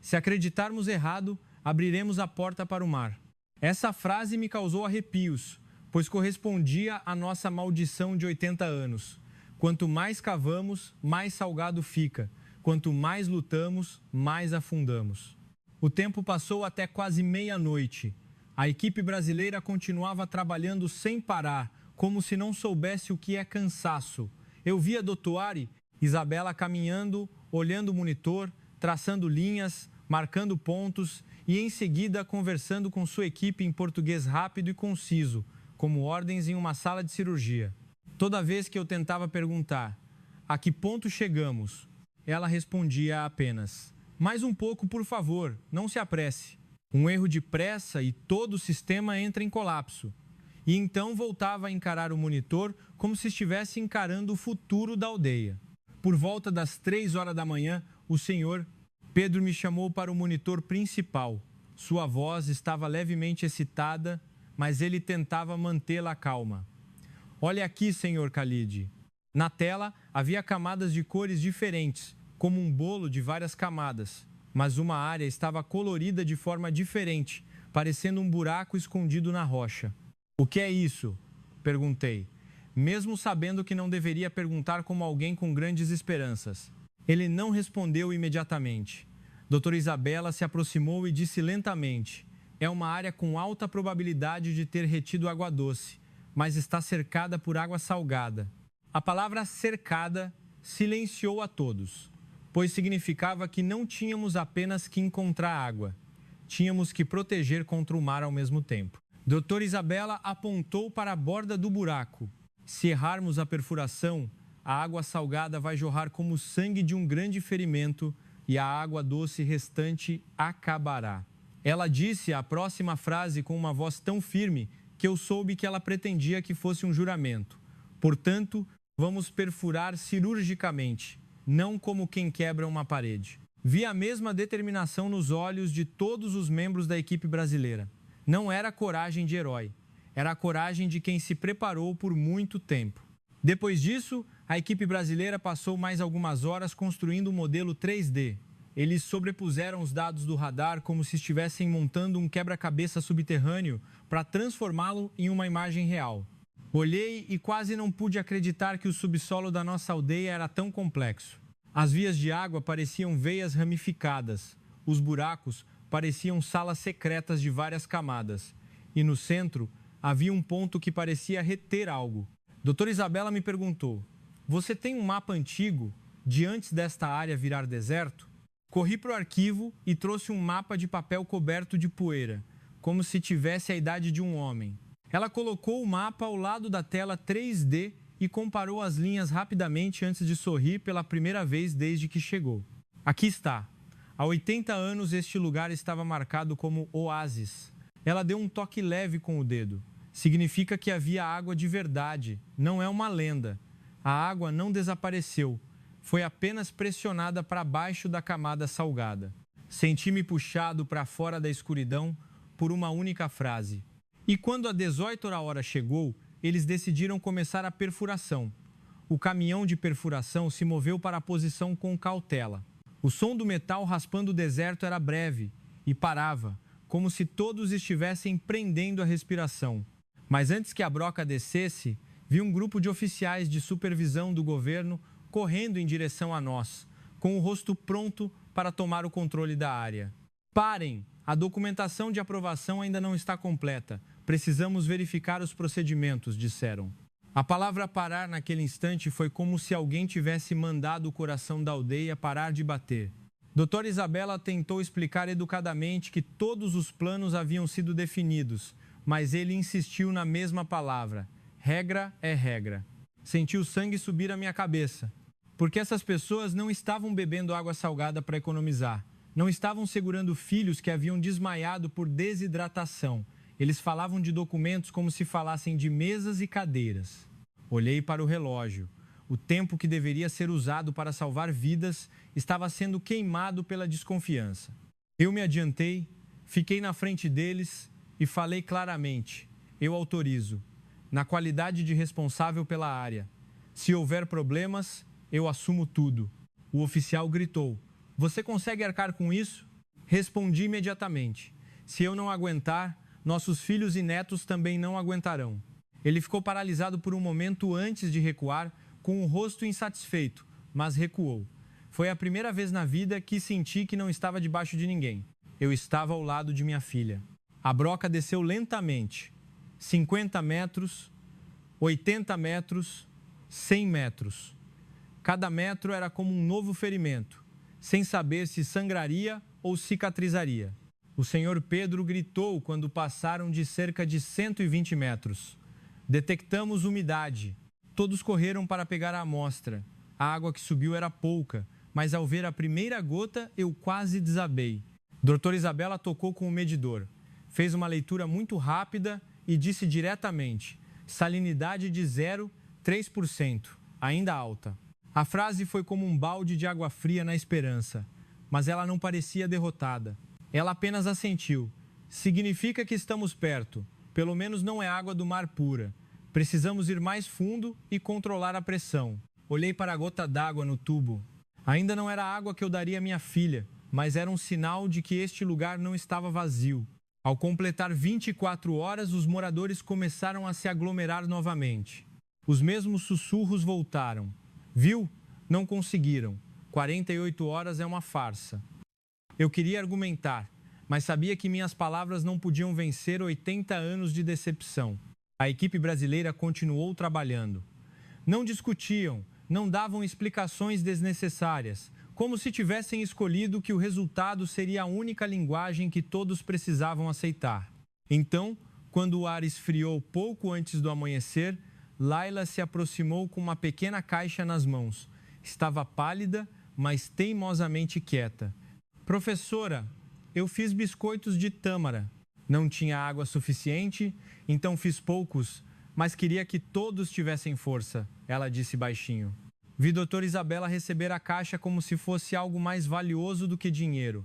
Speaker 1: Se acreditarmos errado, abriremos a porta para o mar. Essa frase me causou arrepios, pois correspondia à nossa maldição de 80 anos. Quanto mais cavamos, mais salgado fica. Quanto mais lutamos, mais afundamos. O tempo passou até quase meia-noite. A equipe brasileira continuava trabalhando sem parar, como se não soubesse o que é cansaço. Eu via Doutoari, Isabela caminhando, olhando o monitor, traçando linhas, marcando pontos e em seguida conversando com sua equipe em português rápido e conciso, como ordens em uma sala de cirurgia. Toda vez que eu tentava perguntar: a que ponto chegamos? Ela respondia apenas: mais um pouco, por favor, não se apresse. Um erro de pressa e todo o sistema entra em colapso. E então voltava a encarar o monitor como se estivesse encarando o futuro da aldeia. Por volta das 3 horas da manhã, o senhor Pedro me chamou para o monitor principal. Sua voz estava levemente excitada, mas ele tentava mantê-la calma. Olha aqui, senhor Khalid. Na tela havia camadas de cores diferentes, como um bolo de várias camadas, mas uma área estava colorida de forma diferente, parecendo um buraco escondido na rocha. O que é isso? Perguntei, mesmo sabendo que não deveria perguntar como alguém com grandes esperanças. Ele não respondeu imediatamente. Doutora Isabela se aproximou e disse lentamente: é uma área com alta probabilidade de ter retido água doce, mas está cercada por água salgada. A palavra cercada silenciou a todos, pois significava que não tínhamos apenas que encontrar água, tínhamos que proteger contra o mar ao mesmo tempo. Doutora Isabela apontou para a borda do buraco. Se errarmos a perfuração, a água salgada vai jorrar como o sangue de um grande ferimento e a água doce restante acabará. Ela disse a próxima frase com uma voz tão firme que eu soube que ela pretendia que fosse um juramento. Portanto, vamos perfurar cirurgicamente, não como quem quebra uma parede. Vi a mesma determinação nos olhos de todos os membros da equipe brasileira. Não era a coragem de herói, era a coragem de quem se preparou por muito tempo. Depois disso, a equipe brasileira passou mais algumas horas construindo um modelo 3D. Eles sobrepuseram os dados do radar como se estivessem montando um quebra-cabeça subterrâneo para transformá-lo em uma imagem real. Olhei e quase não pude acreditar que o subsolo da nossa aldeia era tão complexo. As vias de água pareciam veias ramificadas, os buracos pareciam salas secretas de várias camadas, e no centro havia um ponto que parecia reter algo. Doutora Isabela me perguntou: você tem um mapa antigo de antes desta área virar deserto? Corri para o arquivo e trouxe um mapa de papel coberto de poeira, como se tivesse a idade de um homem. Ela colocou o mapa ao lado da tela 3D e comparou as linhas rapidamente antes de sorrir pela primeira vez desde que chegou. Aqui está. Há 80 anos este lugar estava marcado como oásis. Ela deu um toque leve com o dedo. Significa que havia água de verdade, não é uma lenda. A água não desapareceu, foi apenas pressionada para baixo da camada salgada. Senti-me puxado para fora da escuridão por uma única frase. E quando a 18 hora chegou, eles decidiram começar a perfuração. o caminhão de perfuração se moveu para a posição com cautela. O som do metal raspando o deserto era breve e parava, como se todos estivessem prendendo a respiração. Mas antes que a broca descesse, vi um grupo de oficiais de supervisão do governo correndo em direção a nós, com o rosto pronto para tomar o controle da área. Parem! A documentação de aprovação ainda não está completa. Precisamos verificar os procedimentos, disseram. A palavra parar naquele instante foi como se alguém tivesse mandado o coração da aldeia parar de bater. Doutora Isabela tentou explicar educadamente que todos os planos haviam sido definidos, mas ele insistiu na mesma palavra. Regra é regra. Senti o sangue subir à minha cabeça, porque essas pessoas não estavam bebendo água salgada para economizar. Não estavam segurando filhos que haviam desmaiado por desidratação. Eles falavam de documentos como se falassem de mesas e cadeiras. Olhei para o relógio. O tempo que deveria ser usado para salvar vidas estava sendo queimado pela desconfiança. Eu me adiantei, fiquei na frente deles e falei claramente: eu autorizo, na qualidade de responsável pela área. Se houver problemas, eu assumo tudo. O oficial gritou: você consegue arcar com isso? Respondi imediatamente: se eu não aguentar, nossos filhos e netos também não aguentarão. Ele ficou paralisado por um momento antes de recuar, com o rosto insatisfeito, mas recuou. Foi a primeira vez na vida que senti que não estava debaixo de ninguém. Eu estava ao lado de minha filha. A broca desceu lentamente. 50 metros, 80 metros, 100 metros. Cada metro era como um novo ferimento, sem saber se sangraria ou cicatrizaria. O senhor Pedro gritou quando passaram de cerca de 120 metros. Detectamos umidade. Todos correram para pegar a amostra. A água que subiu era pouca, mas ao ver a primeira gota, eu quase desabei. Doutora Isabela tocou com o medidor. Fez uma leitura muito rápida e disse diretamente: salinidade de 0,3%, ainda alta. A frase foi como um balde de água fria na esperança, mas ela não parecia derrotada. Ela apenas assentiu. Significa que estamos perto. Pelo menos não é água do mar pura. Precisamos ir mais fundo e controlar a pressão. Olhei para a gota d'água no tubo. Ainda não era a água que eu daria à minha filha, mas era um sinal de que este lugar não estava vazio. Ao completar 24 horas, os moradores começaram a se aglomerar novamente. Os mesmos sussurros voltaram. Viu? Não conseguiram. 48 horas é uma farsa. Eu queria argumentar, mas sabia que minhas palavras não podiam vencer 80 anos de decepção. A equipe brasileira continuou trabalhando. Não discutiam, não davam explicações desnecessárias, como se tivessem escolhido que o resultado seria a única linguagem que todos precisavam aceitar. Então, quando o ar esfriou pouco antes do amanhecer, Laila se aproximou com uma pequena caixa nas mãos. Estava pálida, mas teimosamente quieta. Professora, eu fiz biscoitos de tâmara. Não tinha água suficiente, então fiz poucos, mas queria que todos tivessem força, ela disse baixinho. Vi doutora Isabela receber a caixa como se fosse algo mais valioso do que dinheiro.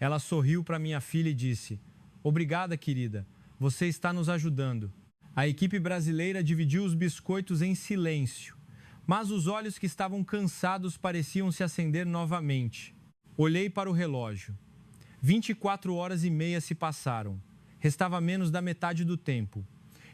Speaker 1: Ela sorriu para minha filha e disse: obrigada, querida, você está nos ajudando. A equipe brasileira dividiu os biscoitos em silêncio, mas os olhos que estavam cansados pareciam se acender novamente. Olhei para o relógio. 24 horas e meia se passaram. Restava menos da metade do tempo.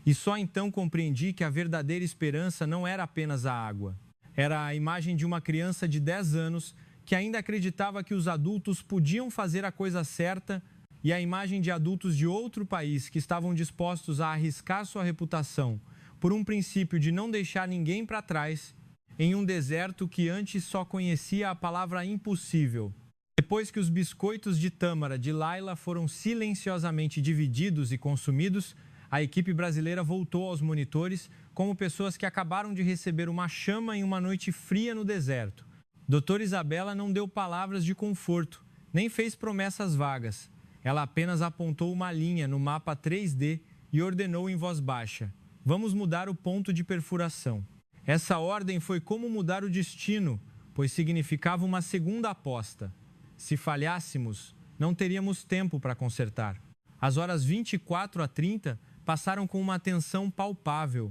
Speaker 1: E só então compreendi que a verdadeira esperança não era apenas a água. Era a imagem de uma criança de 10 anos que ainda acreditava que os adultos podiam fazer a coisa certa e a imagem de adultos de outro país que estavam dispostos a arriscar sua reputação por um princípio de não deixar ninguém para trás em um deserto que antes só conhecia a palavra impossível. Depois que os biscoitos de tâmara de Laila foram silenciosamente divididos e consumidos, a equipe brasileira voltou aos monitores como pessoas que acabaram de receber uma chama em uma noite fria no deserto. Doutora Isabela não deu palavras de conforto, nem fez promessas vagas. Ela apenas apontou uma linha no mapa 3D e ordenou em voz baixa: vamos mudar o ponto de perfuração. Essa ordem foi como mudar o destino, pois significava uma segunda aposta. Se falhássemos, não teríamos tempo para consertar. As horas 24 a 30 passaram com uma tensão palpável.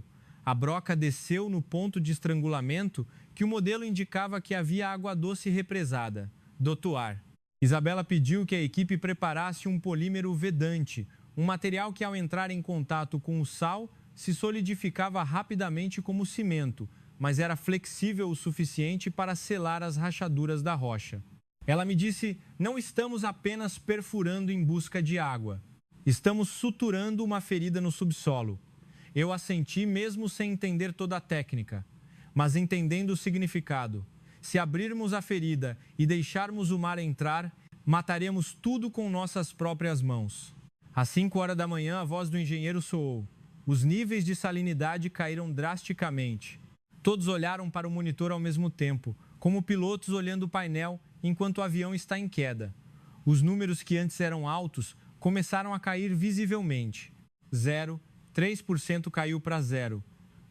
Speaker 1: A broca desceu no ponto de estrangulamento que o modelo indicava que havia água doce represada, dotuar. Isabela pediu que a equipe preparasse um polímero vedante, um material que, ao entrar em contato com o sal, se solidificava rapidamente como cimento, mas era flexível o suficiente para selar as rachaduras da rocha. Ela me disse: não estamos apenas perfurando em busca de água. Estamos suturando uma ferida no subsolo. Eu assenti mesmo sem entender toda a técnica, mas entendendo o significado. Se abrirmos a ferida e deixarmos o mar entrar, mataremos tudo com nossas próprias mãos. Às 5 horas da manhã, a voz do engenheiro soou. Os níveis de salinidade caíram drasticamente. Todos olharam para o monitor ao mesmo tempo, como pilotos olhando o painel enquanto o avião está em queda. Os números que antes eram altos começaram a cair visivelmente. 0, 3% caiu para 0,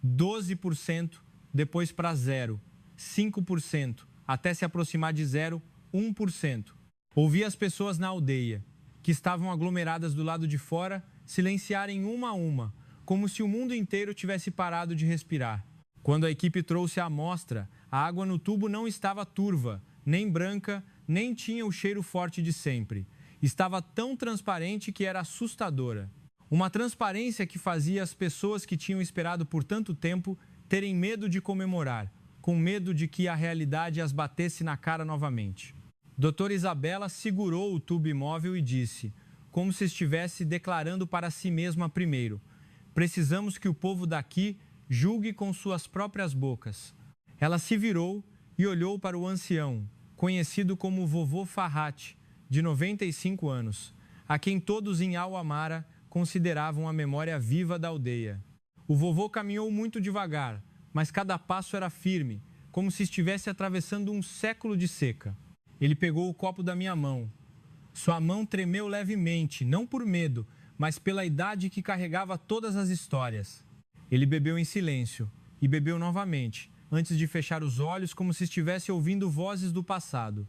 Speaker 1: 12%, depois para 0, 5%, até se aproximar de 0, 1%. Ouvi as pessoas na aldeia, que estavam aglomeradas do lado de fora, silenciarem uma a uma, como se o mundo inteiro tivesse parado de respirar. Quando a equipe trouxe a amostra, a água no tubo não estava turva, nem branca, nem tinha o cheiro forte de sempre. Estava tão transparente que era assustadora. Uma transparência que fazia as pessoas que tinham esperado por tanto tempo terem medo de comemorar, com medo de que a realidade as batesse na cara novamente. Doutora Isabela segurou o tubo imóvel e disse, como se estivesse declarando para si mesma primeiro: precisamos que o povo daqui julgue com suas próprias bocas. Ela se virou e olhou para o ancião, conhecido como Vovô Farhat, de 95 anos, a quem todos em Al-Amara consideravam a memória viva da aldeia. O vovô caminhou muito devagar, mas cada passo era firme, como se estivesse atravessando um século de seca. Ele pegou o copo da minha mão. Sua mão tremeu levemente, não por medo, mas pela idade que carregava todas as histórias. Ele bebeu em silêncio e bebeu novamente, antes de fechar os olhos como se estivesse ouvindo vozes do passado.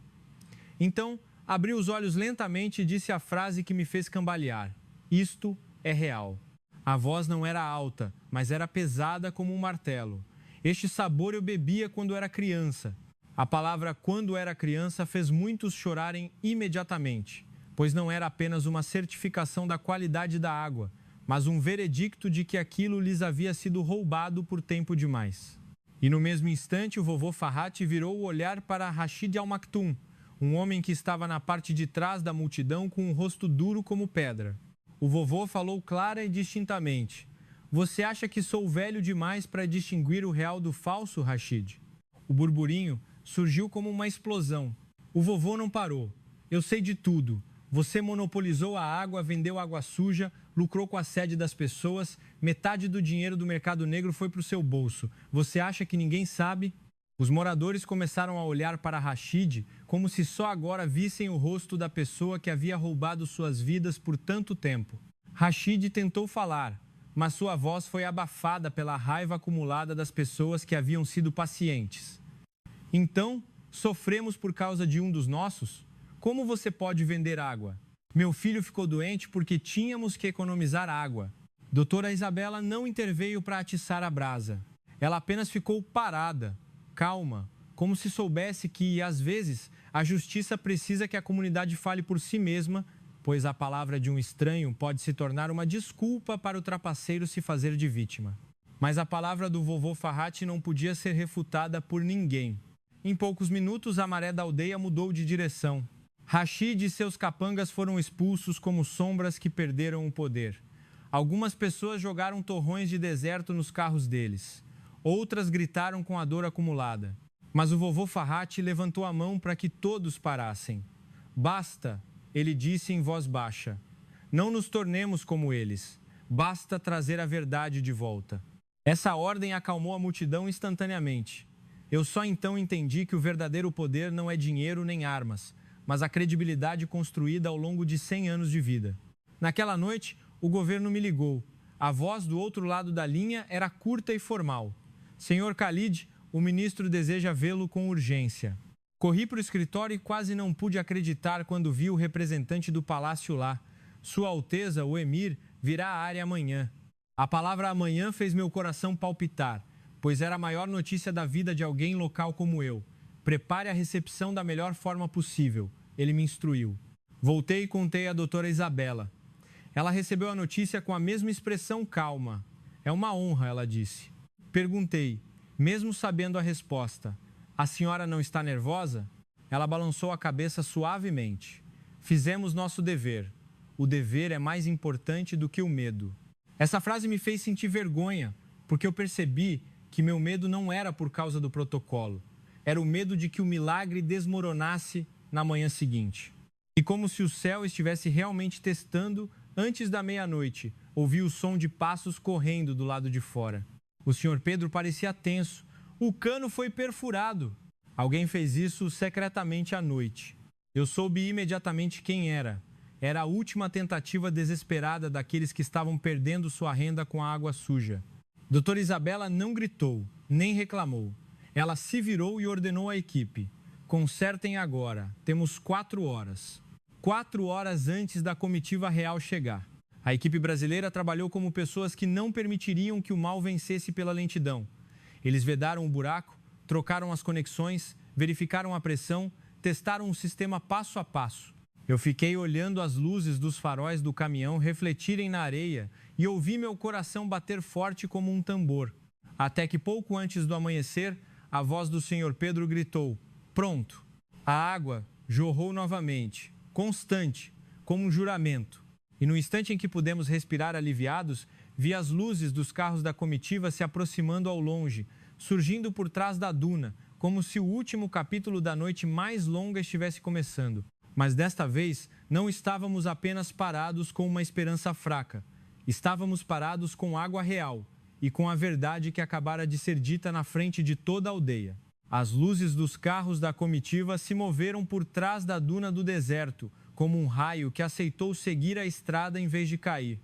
Speaker 1: Então, abriu os olhos lentamente e disse a frase que me fez cambalear: isto é real. A voz não era alta, mas era pesada como um martelo. Este sabor eu bebia quando era criança. A palavra "quando era criança" fez muitos chorarem imediatamente, pois não era apenas uma certificação da qualidade da água, mas um veredicto de que aquilo lhes havia sido roubado por tempo demais. E no mesmo instante o vovô Farhat virou o olhar para Rashid Al-Maktoum, um homem que estava na parte de trás da multidão com um rosto duro como pedra. O vovô falou clara e distintamente: você acha que sou velho demais para distinguir o real do falso, Rashid? O burburinho surgiu como uma explosão. O vovô não parou. Eu sei de tudo. Você monopolizou a água, vendeu água suja, lucrou com a sede das pessoas, metade do dinheiro do mercado negro foi para o seu bolso. Você acha que ninguém sabe? Os moradores começaram a olhar para Rashid como se só agora vissem o rosto da pessoa que havia roubado suas vidas por tanto tempo. Rashid tentou falar, mas sua voz foi abafada pela raiva acumulada das pessoas que haviam sido pacientes. Então, sofremos por causa de um dos nossos? Como você pode vender água? Meu filho ficou doente porque tínhamos que economizar água. Doutora Isabela não interveio para atiçar a brasa. Ela apenas ficou parada, calma, como se soubesse que, às vezes, a justiça precisa que a comunidade fale por si mesma, pois a palavra de um estranho pode se tornar uma desculpa para o trapaceiro se fazer de vítima. Mas a palavra do vovô Farhat não podia ser refutada por ninguém. Em poucos minutos, a maré da aldeia mudou de direção. Rashid e seus capangas foram expulsos como sombras que perderam o poder. Algumas pessoas jogaram torrões de deserto nos carros deles. Outras gritaram com a dor acumulada. Mas o vovô Farhat levantou a mão para que todos parassem. Basta, ele disse em voz baixa. Não nos tornemos como eles. Basta trazer a verdade de volta. Essa ordem acalmou a multidão instantaneamente. Eu só então entendi que o verdadeiro poder não é dinheiro nem armas, mas a credibilidade construída ao longo de 100 anos de vida. Naquela noite, o governo me ligou. A voz do outro lado da linha era curta e formal. Senhor Khalid, o ministro deseja vê-lo com urgência. Corri para o escritório e quase não pude acreditar quando vi o representante do palácio lá. Sua Alteza, o Emir, virá à área amanhã. A palavra amanhã fez meu coração palpitar, pois era a maior notícia da vida de alguém local como eu. Prepare a recepção da melhor forma possível, ele me instruiu. Voltei e contei à doutora Isabela. Ela recebeu a notícia com a mesma expressão calma. É uma honra, ela disse. Perguntei, mesmo sabendo a resposta, a senhora não está nervosa? Ela balançou a cabeça suavemente. Fizemos nosso dever. O dever é mais importante do que o medo. Essa frase me fez sentir vergonha, porque eu percebi que meu medo não era por causa do protocolo. Era o medo de que o milagre desmoronasse na manhã seguinte. E como se o céu estivesse realmente testando, antes da meia-noite, ouvi o som de passos correndo do lado de fora. O Sr. Pedro parecia tenso. O cano foi perfurado. Alguém fez isso secretamente à noite. Eu soube imediatamente quem era. Era a última tentativa desesperada daqueles que estavam perdendo sua renda com a água suja. Doutora Isabela não gritou, nem reclamou. Ela se virou e ordenou à equipe. Consertem agora, temos 4 horas. 4 horas antes da comitiva real chegar. A equipe brasileira trabalhou como pessoas que não permitiriam que o mal vencesse pela lentidão. Eles vedaram o buraco, trocaram as conexões, verificaram a pressão, testaram o sistema passo a passo. Eu fiquei olhando as luzes dos faróis do caminhão refletirem na areia e ouvi meu coração bater forte como um tambor. Até que pouco antes do amanhecer, a voz do Sr. Pedro gritou, pronto. A água jorrou novamente, constante, como um juramento. E no instante em que pudemos respirar aliviados, vi as luzes dos carros da comitiva se aproximando ao longe, surgindo por trás da duna, como se o último capítulo da noite mais longa estivesse começando. Mas desta vez, não estávamos apenas parados com uma esperança fraca. Estávamos parados com água real e com a verdade que acabara de ser dita na frente de toda a aldeia. As luzes dos carros da comitiva se moveram por trás da duna do deserto, como um raio que aceitou seguir a estrada em vez de cair.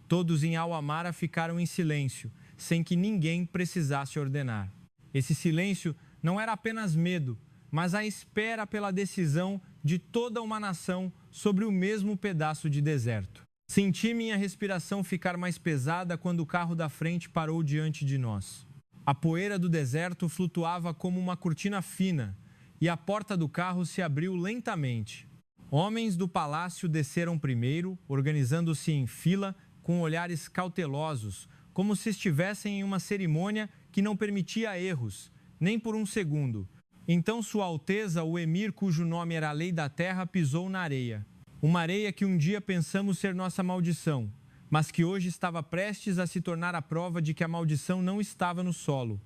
Speaker 1: Todos em Al-Amara ficaram em silêncio, sem que ninguém precisasse ordenar. Esse silêncio não era apenas medo, mas a espera pela decisão de toda uma nação sobre o mesmo pedaço de deserto. Senti minha respiração ficar mais pesada quando o carro da frente parou diante de nós. A poeira do deserto flutuava como uma cortina fina e a porta do carro se abriu lentamente. Homens do palácio desceram primeiro, organizando-se em fila com olhares cautelosos, como se estivessem em uma cerimônia que não permitia erros, nem por um segundo. Então Sua Alteza, o Emir, cujo nome era a lei da terra, pisou na areia. Uma areia que um dia pensamos ser nossa maldição, mas que hoje estava prestes a se tornar a prova de que a maldição não estava no solo.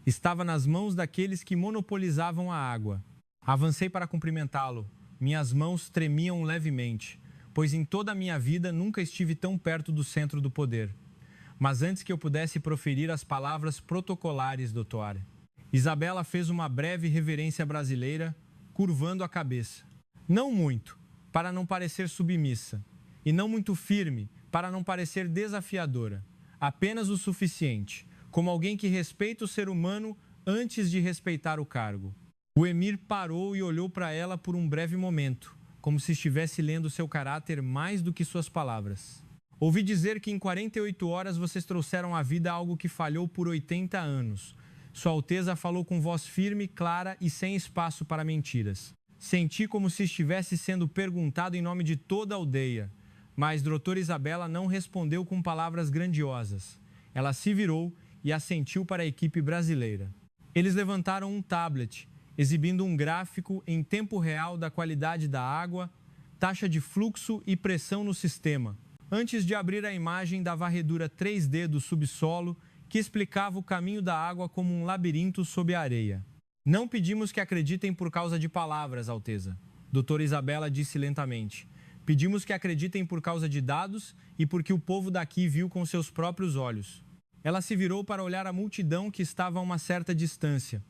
Speaker 1: Estava nas mãos daqueles que monopolizavam a água. Avancei para cumprimentá-lo. Minhas mãos tremiam levemente, pois em toda a minha vida nunca estive tão perto do centro do poder. Mas antes que eu pudesse proferir as palavras protocolares, doutora, Isabela fez uma breve reverência brasileira, curvando a cabeça. Não muito, para não parecer submissa, e não muito firme, para não parecer desafiadora. Apenas o suficiente, como alguém que respeita o ser humano antes de respeitar o cargo. O Emir parou e olhou para ela por um breve momento, como se estivesse lendo seu caráter mais do que suas palavras. Ouvi dizer que em 48 horas vocês trouxeram à vida algo que falhou por 80 anos. Sua Alteza falou com voz firme, clara e sem espaço para mentiras. Senti como se estivesse sendo perguntado em nome de toda a aldeia, mas doutora Isabela não respondeu com palavras grandiosas. Ela se virou e assentiu para a equipe brasileira. Eles levantaram um tablet, exibindo um gráfico em tempo real da qualidade da água, taxa de fluxo e pressão no sistema, antes de abrir a imagem da varredura 3D do subsolo, que explicava o caminho da água como um labirinto sob a areia. Não pedimos que acreditem por causa de palavras, Alteza, doutora Isabela disse lentamente. Pedimos que acreditem por causa de dados e porque o povo daqui viu com seus próprios olhos. Ela se virou para olhar a multidão que estava a uma certa distância.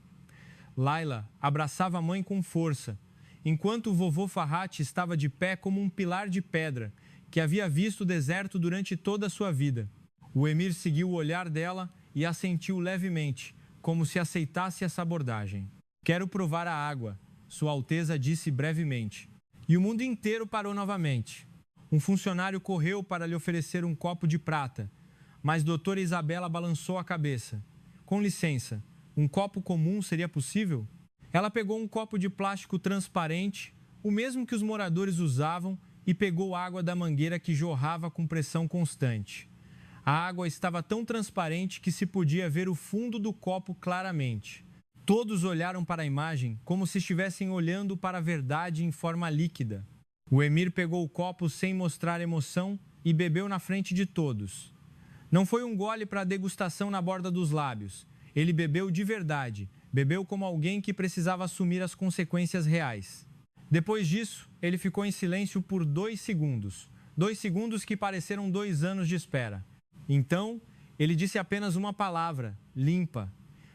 Speaker 1: Laila abraçava a mãe com força, enquanto o vovô Farhat estava de pé como um pilar de pedra, que havia visto o deserto durante toda a sua vida. O Emir seguiu o olhar dela e assentiu levemente, como se aceitasse essa abordagem. Quero provar a água, Sua Alteza disse brevemente. E o mundo inteiro parou novamente. Um funcionário correu para lhe oferecer um copo de prata, mas doutora Isabela balançou a cabeça. Com licença, um copo comum seria possível? Ela pegou um copo de plástico transparente, o mesmo que os moradores usavam, e pegou água da mangueira que jorrava com pressão constante. A água estava tão transparente que se podia ver o fundo do copo claramente. Todos olharam para a imagem como se estivessem olhando para a verdade em forma líquida. O emir pegou o copo sem mostrar emoção e bebeu na frente de todos. Não foi um gole para degustação na borda dos lábios. Ele bebeu de verdade, bebeu como alguém que precisava assumir as consequências reais. Depois disso, ele ficou em silêncio por 2 segundos. 2 segundos que pareceram 2 anos de espera. Então, ele disse apenas uma palavra, limpa,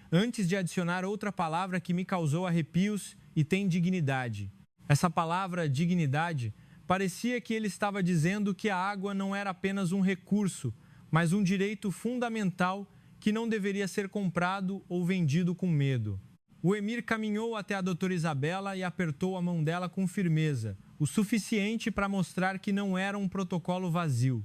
Speaker 1: antes de adicionar outra palavra que me causou arrepios e tem dignidade. Essa palavra, dignidade, parecia que ele estava dizendo que a água não era apenas um recurso, mas um direito fundamental que não deveria ser comprado ou vendido com medo. O emir caminhou até a doutora Isabela e apertou a mão dela com firmeza, o suficiente para mostrar que não era um protocolo vazio.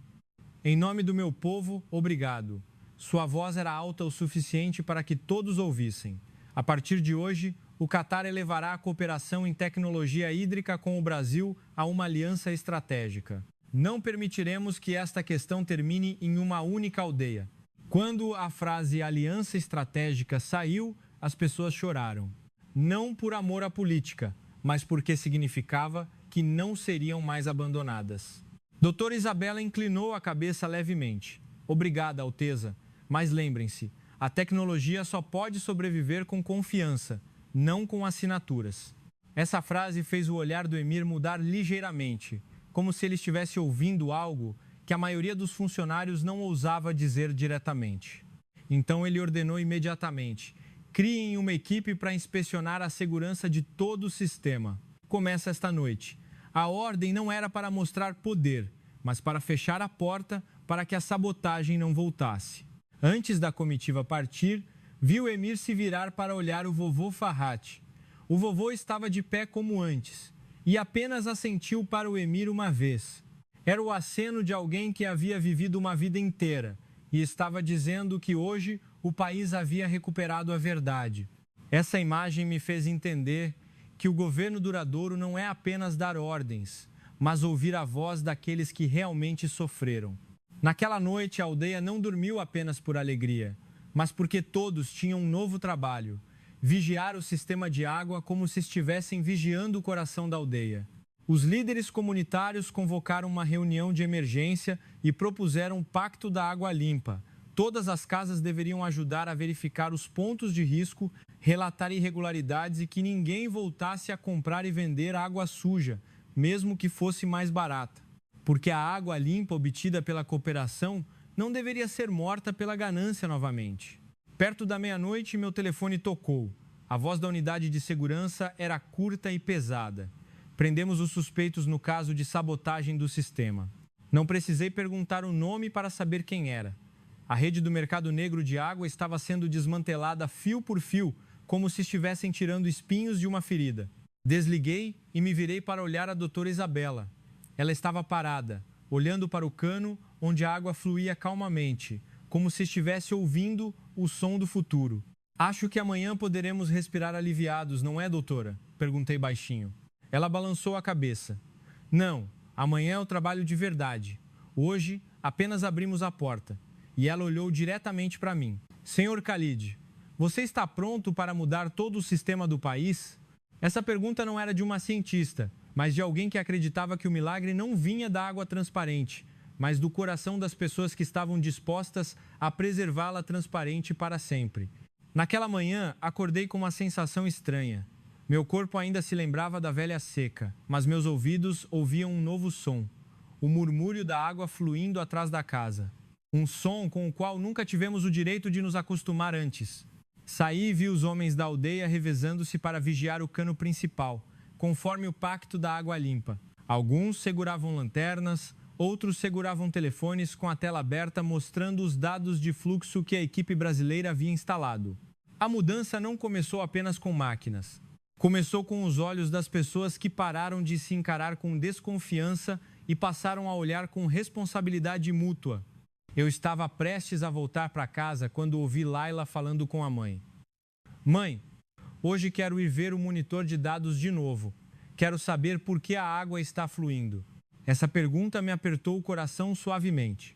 Speaker 1: Em nome do meu povo, obrigado. Sua voz era alta o suficiente para que todos ouvissem. A partir de hoje, o Catar elevará a cooperação em tecnologia hídrica com o Brasil a uma aliança estratégica. Não permitiremos que esta questão termine em uma única aldeia. Quando a frase aliança estratégica saiu, as pessoas choraram. Não por amor à política, mas porque significava que não seriam mais abandonadas. Doutora Isabela inclinou a cabeça levemente. Obrigada, Alteza. Mas lembrem-se, a tecnologia só pode sobreviver com confiança, não com assinaturas. Essa frase fez o olhar do emir mudar ligeiramente, como se ele estivesse ouvindo algo que a maioria dos funcionários não ousava dizer diretamente. Então ele ordenou imediatamente: criem uma equipe para inspecionar a segurança de todo o sistema. Começa esta noite. A ordem não era para mostrar poder, mas para fechar a porta para que a sabotagem não voltasse. Antes da comitiva partir, viu o emir se virar para olhar o vovô Farhat. O vovô estava de pé como antes e apenas assentiu para o emir uma vez. Era o aceno de alguém que havia vivido uma vida inteira e estava dizendo que hoje o país havia recuperado a verdade. Essa imagem me fez entender que o governo duradouro não é apenas dar ordens, mas ouvir a voz daqueles que realmente sofreram. Naquela noite, a aldeia não dormiu apenas por alegria, mas porque todos tinham um novo trabalho: vigiar o sistema de água como se estivessem vigiando o coração da aldeia. Os líderes comunitários convocaram uma reunião de emergência e propuseram um pacto da água limpa. Todas as casas deveriam ajudar a verificar os pontos de risco, relatar irregularidades e que ninguém voltasse a comprar e vender água suja, mesmo que fosse mais barata. Porque a água limpa obtida pela cooperação não deveria ser morta pela ganância novamente. Perto da meia-noite, meu telefone tocou. A voz da unidade de segurança era curta e pesada. Prendemos os suspeitos no caso de sabotagem do sistema. Não precisei perguntar o nome para saber quem era. A rede do mercado negro de água estava sendo desmantelada fio por fio, como se estivessem tirando espinhos de uma ferida. Desliguei e me virei para olhar a doutora Isabela. Ela estava parada, olhando para o cano onde a água fluía calmamente, como se estivesse ouvindo o som do futuro. Acho que amanhã poderemos respirar aliviados, não é, doutora? Perguntei baixinho. Ela balançou a cabeça. Não, amanhã é o trabalho de verdade. Hoje, apenas abrimos a porta. E ela olhou diretamente para mim. Senhor Khalid, você está pronto para mudar todo o sistema do país? Essa pergunta não era de uma cientista, mas de alguém que acreditava que o milagre não vinha da água transparente, mas do coração das pessoas que estavam dispostas a preservá-la transparente para sempre. Naquela manhã, acordei com uma sensação estranha. Meu corpo ainda se lembrava da velha seca, mas meus ouvidos ouviam um novo som: o murmúrio da água fluindo atrás da casa. Um som com o qual nunca tivemos o direito de nos acostumar antes. Saí e vi os homens da aldeia revezando-se para vigiar o cano principal, conforme o pacto da água limpa. Alguns seguravam lanternas, outros seguravam telefones com a tela aberta mostrando os dados de fluxo que a equipe brasileira havia instalado. A mudança não começou apenas com máquinas. Começou com os olhos das pessoas que pararam de se encarar com desconfiança e passaram a olhar com responsabilidade mútua. Eu estava prestes a voltar para casa quando ouvi Laila falando com a mãe. Mãe, hoje quero ir ver o monitor de dados de novo. Quero saber por que a água está fluindo. Essa pergunta me apertou o coração suavemente,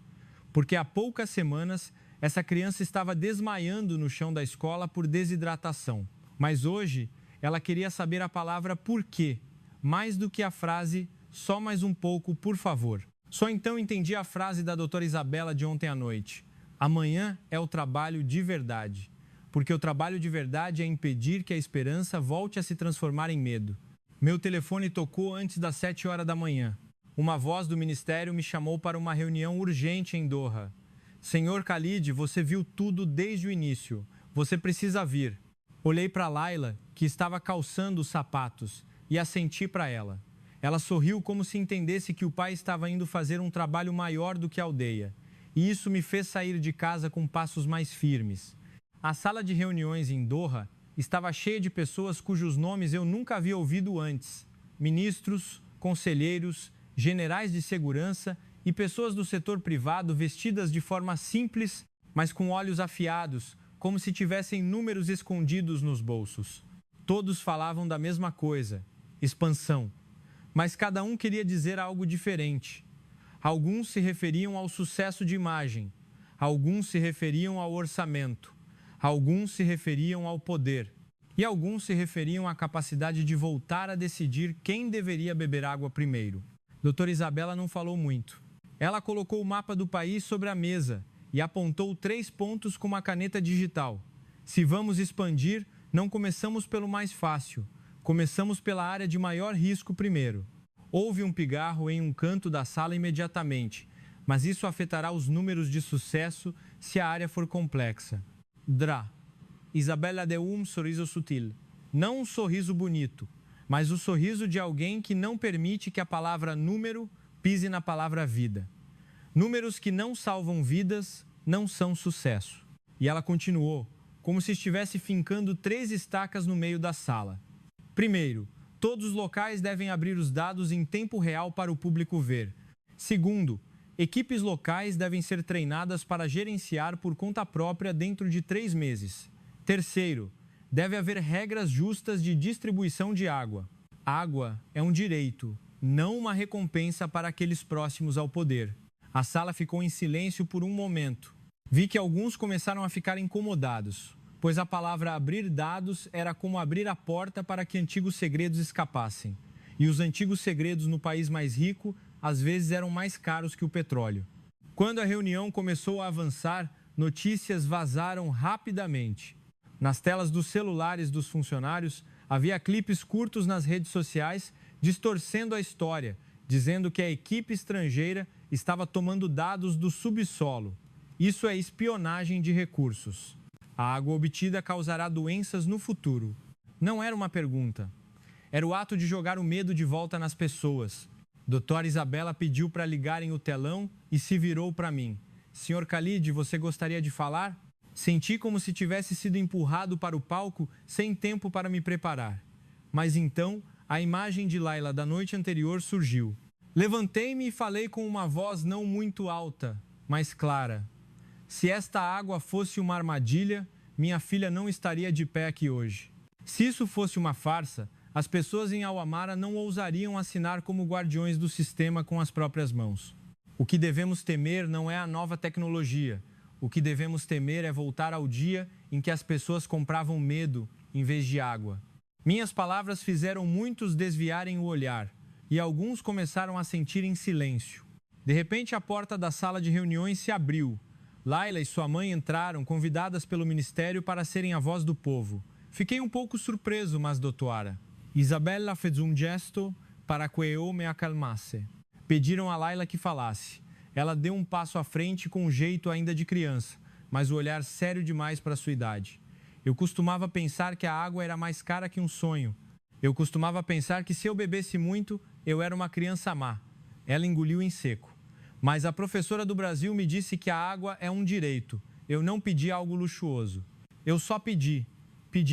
Speaker 1: porque há poucas semanas essa criança estava desmaiando no chão da escola por desidratação. Mas hoje ela queria saber a palavra por quê, mais do que a frase só mais um pouco, por favor. Só então entendi a frase da doutora Isabela de ontem à noite. Amanhã é o trabalho de verdade, porque o trabalho de verdade é impedir que a esperança volte a se transformar em medo. Meu telefone tocou antes das 7 horas da manhã. Uma voz do ministério me chamou para uma reunião urgente em Doha. Senhor Khalid, você viu tudo desde o início. Você precisa vir. Olhei para Laila, que estava calçando os sapatos, e assenti para ela. Ela sorriu como se entendesse que o pai estava indo fazer um trabalho maior do que a aldeia. E isso me fez sair de casa com passos mais firmes. A sala de reuniões em Doha estava cheia de pessoas cujos nomes eu nunca havia ouvido antes. Ministros, conselheiros, generais de segurança e pessoas do setor privado vestidas de forma simples, mas com olhos afiados, como se tivessem números escondidos nos bolsos. Todos falavam da mesma coisa: expansão. Mas cada um queria dizer algo diferente. Alguns se referiam ao sucesso de imagem, alguns se referiam ao orçamento, alguns se referiam ao poder e alguns se referiam à capacidade de voltar a decidir quem deveria beber água primeiro. Doutora Isabela não falou muito. Ela colocou o mapa do país sobre a mesa e apontou 3 pontos com uma caneta digital. Se vamos expandir, não começamos pelo mais fácil. Começamos pela área de maior risco primeiro. Houve um pigarro em um canto da sala imediatamente, mas isso afetará os números de sucesso se a área for complexa. Drá. Isabela deu um sorriso sutil. Não um sorriso bonito, mas o sorriso de alguém que não permite que a palavra número pise na palavra vida. Números que não salvam vidas não são sucesso. E ela continuou, como se estivesse fincando 3 estacas no meio da sala. Primeiro, todos os locais devem abrir os dados em tempo real para o público ver. Segundo, equipes locais devem ser treinadas para gerenciar por conta própria dentro de 3 meses. Terceiro, deve haver regras justas de distribuição de água. Água é um direito, não uma recompensa para aqueles próximos ao poder. A sala ficou em silêncio por um momento. Vi que alguns começaram a ficar incomodados, pois a palavra abrir dados era como abrir a porta para que antigos segredos escapassem. E os antigos segredos no país mais rico, às vezes, eram mais caros que o petróleo. Quando a reunião começou a avançar, notícias vazaram rapidamente. Nas telas dos celulares dos funcionários, havia clipes curtos nas redes sociais, distorcendo a história, dizendo que a equipe estrangeira estava tomando dados do subsolo. Isso é espionagem de recursos. A água obtida causará doenças no futuro. Não era uma pergunta. Era o ato de jogar o medo de volta nas pessoas. Doutora Isabela pediu para ligarem o telão e se virou para mim. Senhor Khalid, você gostaria de falar? Senti como se tivesse sido empurrado para o palco sem tempo para me preparar. Mas então, a imagem de Laila da noite anterior surgiu. Levantei-me e falei com uma voz não muito alta, mas clara. Se esta água fosse uma armadilha, minha filha não estaria de pé aqui hoje. Se isso fosse uma farsa, as pessoas em Al-Amara não ousariam assinar como guardiões do sistema com as próprias mãos. O que devemos temer não é a nova tecnologia. O que devemos temer é voltar ao dia em que as pessoas compravam medo em vez de água. Minhas palavras fizeram muitos desviarem o olhar, e alguns começaram a sentir em silêncio. De repente, a porta da sala de reuniões se abriu. Laila e sua mãe entraram, convidadas pelo ministério para serem a voz do povo. Fiquei um pouco surpreso, mas doutora. Isabella fez um gesto para que eu me acalmasse. Pediram a Laila que falasse. Ela deu um passo à frente com um jeito ainda de criança, mas o olhar sério demais para sua idade. Eu costumava pensar que a água era mais cara que um sonho. Eu costumava pensar que se eu bebesse muito, eu era uma criança má. Ela engoliu em seco. Mas a professora do Brasil me disse que a água é um direito. Eu não pedi algo luxuoso. Eu só pedi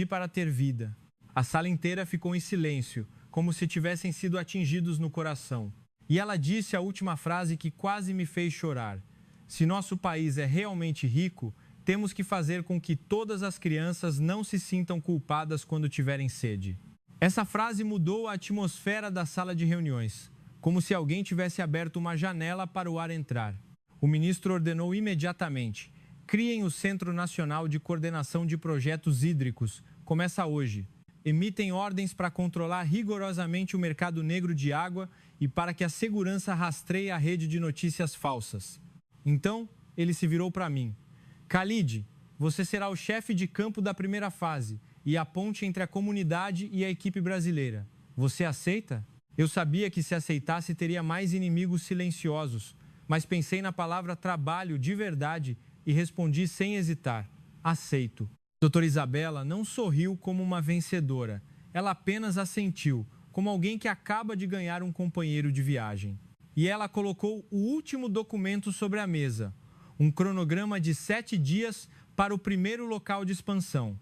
Speaker 1: para ter vida. A sala inteira ficou em silêncio, como se tivessem sido atingidos no coração. E ela disse a última frase que quase me fez chorar. Se nosso país é realmente rico, temos que fazer com que todas as crianças não se sintam culpadas quando tiverem sede. Essa frase mudou a atmosfera da sala de reuniões, como se alguém tivesse aberto uma janela para o ar entrar. O ministro ordenou imediatamente: criem o Centro Nacional de Coordenação de Projetos Hídricos. Começa hoje. Emitem ordens para controlar rigorosamente o mercado negro de água e para que a segurança rastreie a rede de notícias falsas. Então, ele se virou para mim. Khalid, você será o chefe de campo da primeira fase e a ponte entre a comunidade e a equipe brasileira. Você aceita? Eu sabia que se aceitasse teria mais inimigos silenciosos, mas pensei na palavra trabalho de verdade e respondi sem hesitar: aceito. Doutora Isabela não sorriu como uma vencedora. Ela apenas assentiu, como alguém que acaba de ganhar um companheiro de viagem. E ela colocou o último documento sobre a mesa, um cronograma de 7 dias para o primeiro local de expansão.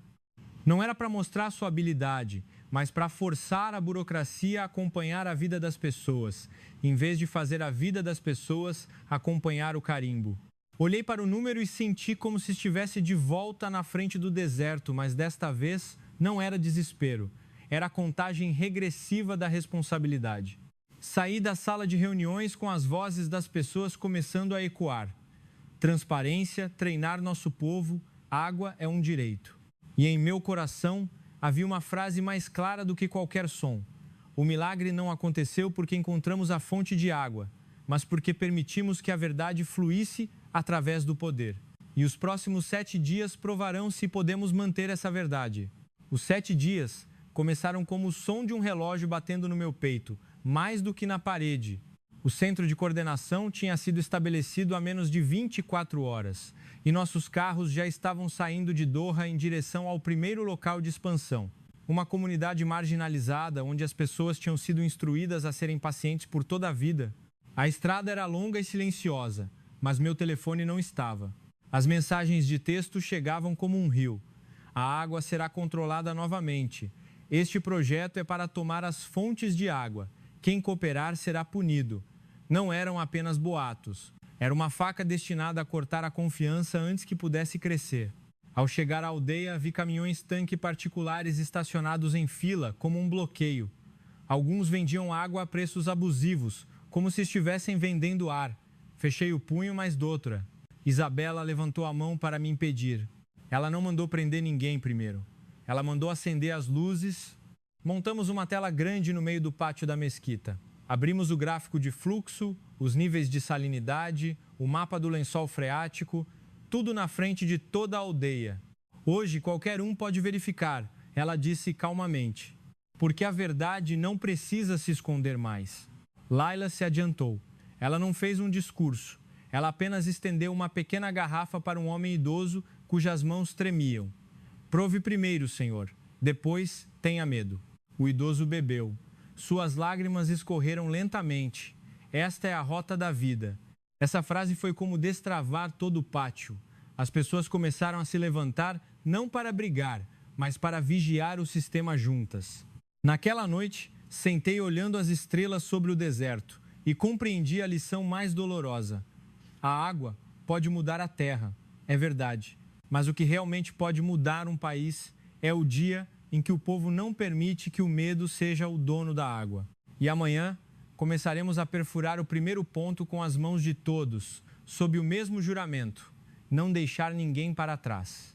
Speaker 1: Não era para mostrar sua habilidade, mas para forçar a burocracia a acompanhar a vida das pessoas, em vez de fazer a vida das pessoas acompanhar o carimbo. Olhei para o número e senti como se estivesse de volta na frente do deserto, mas desta vez não era desespero, era a contagem regressiva da responsabilidade. Saí da sala de reuniões com as vozes das pessoas começando a ecoar. Transparência, treinar nosso povo, água é um direito. E em meu coração havia uma frase mais clara do que qualquer som. O milagre não aconteceu porque encontramos a fonte de água, mas porque permitimos que a verdade fluísse através do poder. E os próximos 7 dias provarão se podemos manter essa verdade. Os 7 dias começaram como o som de um relógio batendo no meu peito, mais do que na parede. O centro de coordenação tinha sido estabelecido há menos de 24 horas e nossos carros já estavam saindo de Doha em direção ao primeiro local de expansão. Uma comunidade marginalizada onde as pessoas tinham sido instruídas a serem pacientes por toda a vida. A estrada era longa e silenciosa, mas meu telefone não estava. As mensagens de texto chegavam como um rio. A água será controlada novamente. Este projeto é para tomar as fontes de água. Quem cooperar será punido. Não eram apenas boatos. Era uma faca destinada a cortar a confiança antes que pudesse crescer. Ao chegar à aldeia, vi caminhões-tanque particulares estacionados em fila, como um bloqueio. Alguns vendiam água a preços abusivos, como se estivessem vendendo ar. Fechei o punho, mas doutora. Isabela levantou a mão para me impedir. Ela não mandou prender ninguém primeiro. Ela mandou acender as luzes. Montamos uma tela grande no meio do pátio da mesquita. Abrimos o gráfico de fluxo, os níveis de salinidade, o mapa do lençol freático, tudo na frente de toda a aldeia. Hoje qualquer um pode verificar, ela disse calmamente, porque a verdade não precisa se esconder mais. Laila se adiantou. Ela não fez um discurso. Ela apenas estendeu uma pequena garrafa para um homem idoso cujas mãos tremiam. Prove primeiro, senhor. Depois, tenha medo. O idoso bebeu. Suas lágrimas escorreram lentamente. Esta é a rota da vida. Essa frase foi como destravar todo o pátio. As pessoas começaram a se levantar não para brigar, mas para vigiar o sistema juntas. Naquela noite, sentei olhando as estrelas sobre o deserto e compreendi a lição mais dolorosa. A água pode mudar a terra, é verdade, mas o que realmente pode mudar um país é o dia em que o povo não permite que o medo seja o dono da água. E amanhã começaremos a perfurar o primeiro ponto com as mãos de todos, sob o mesmo juramento: não deixar ninguém para trás.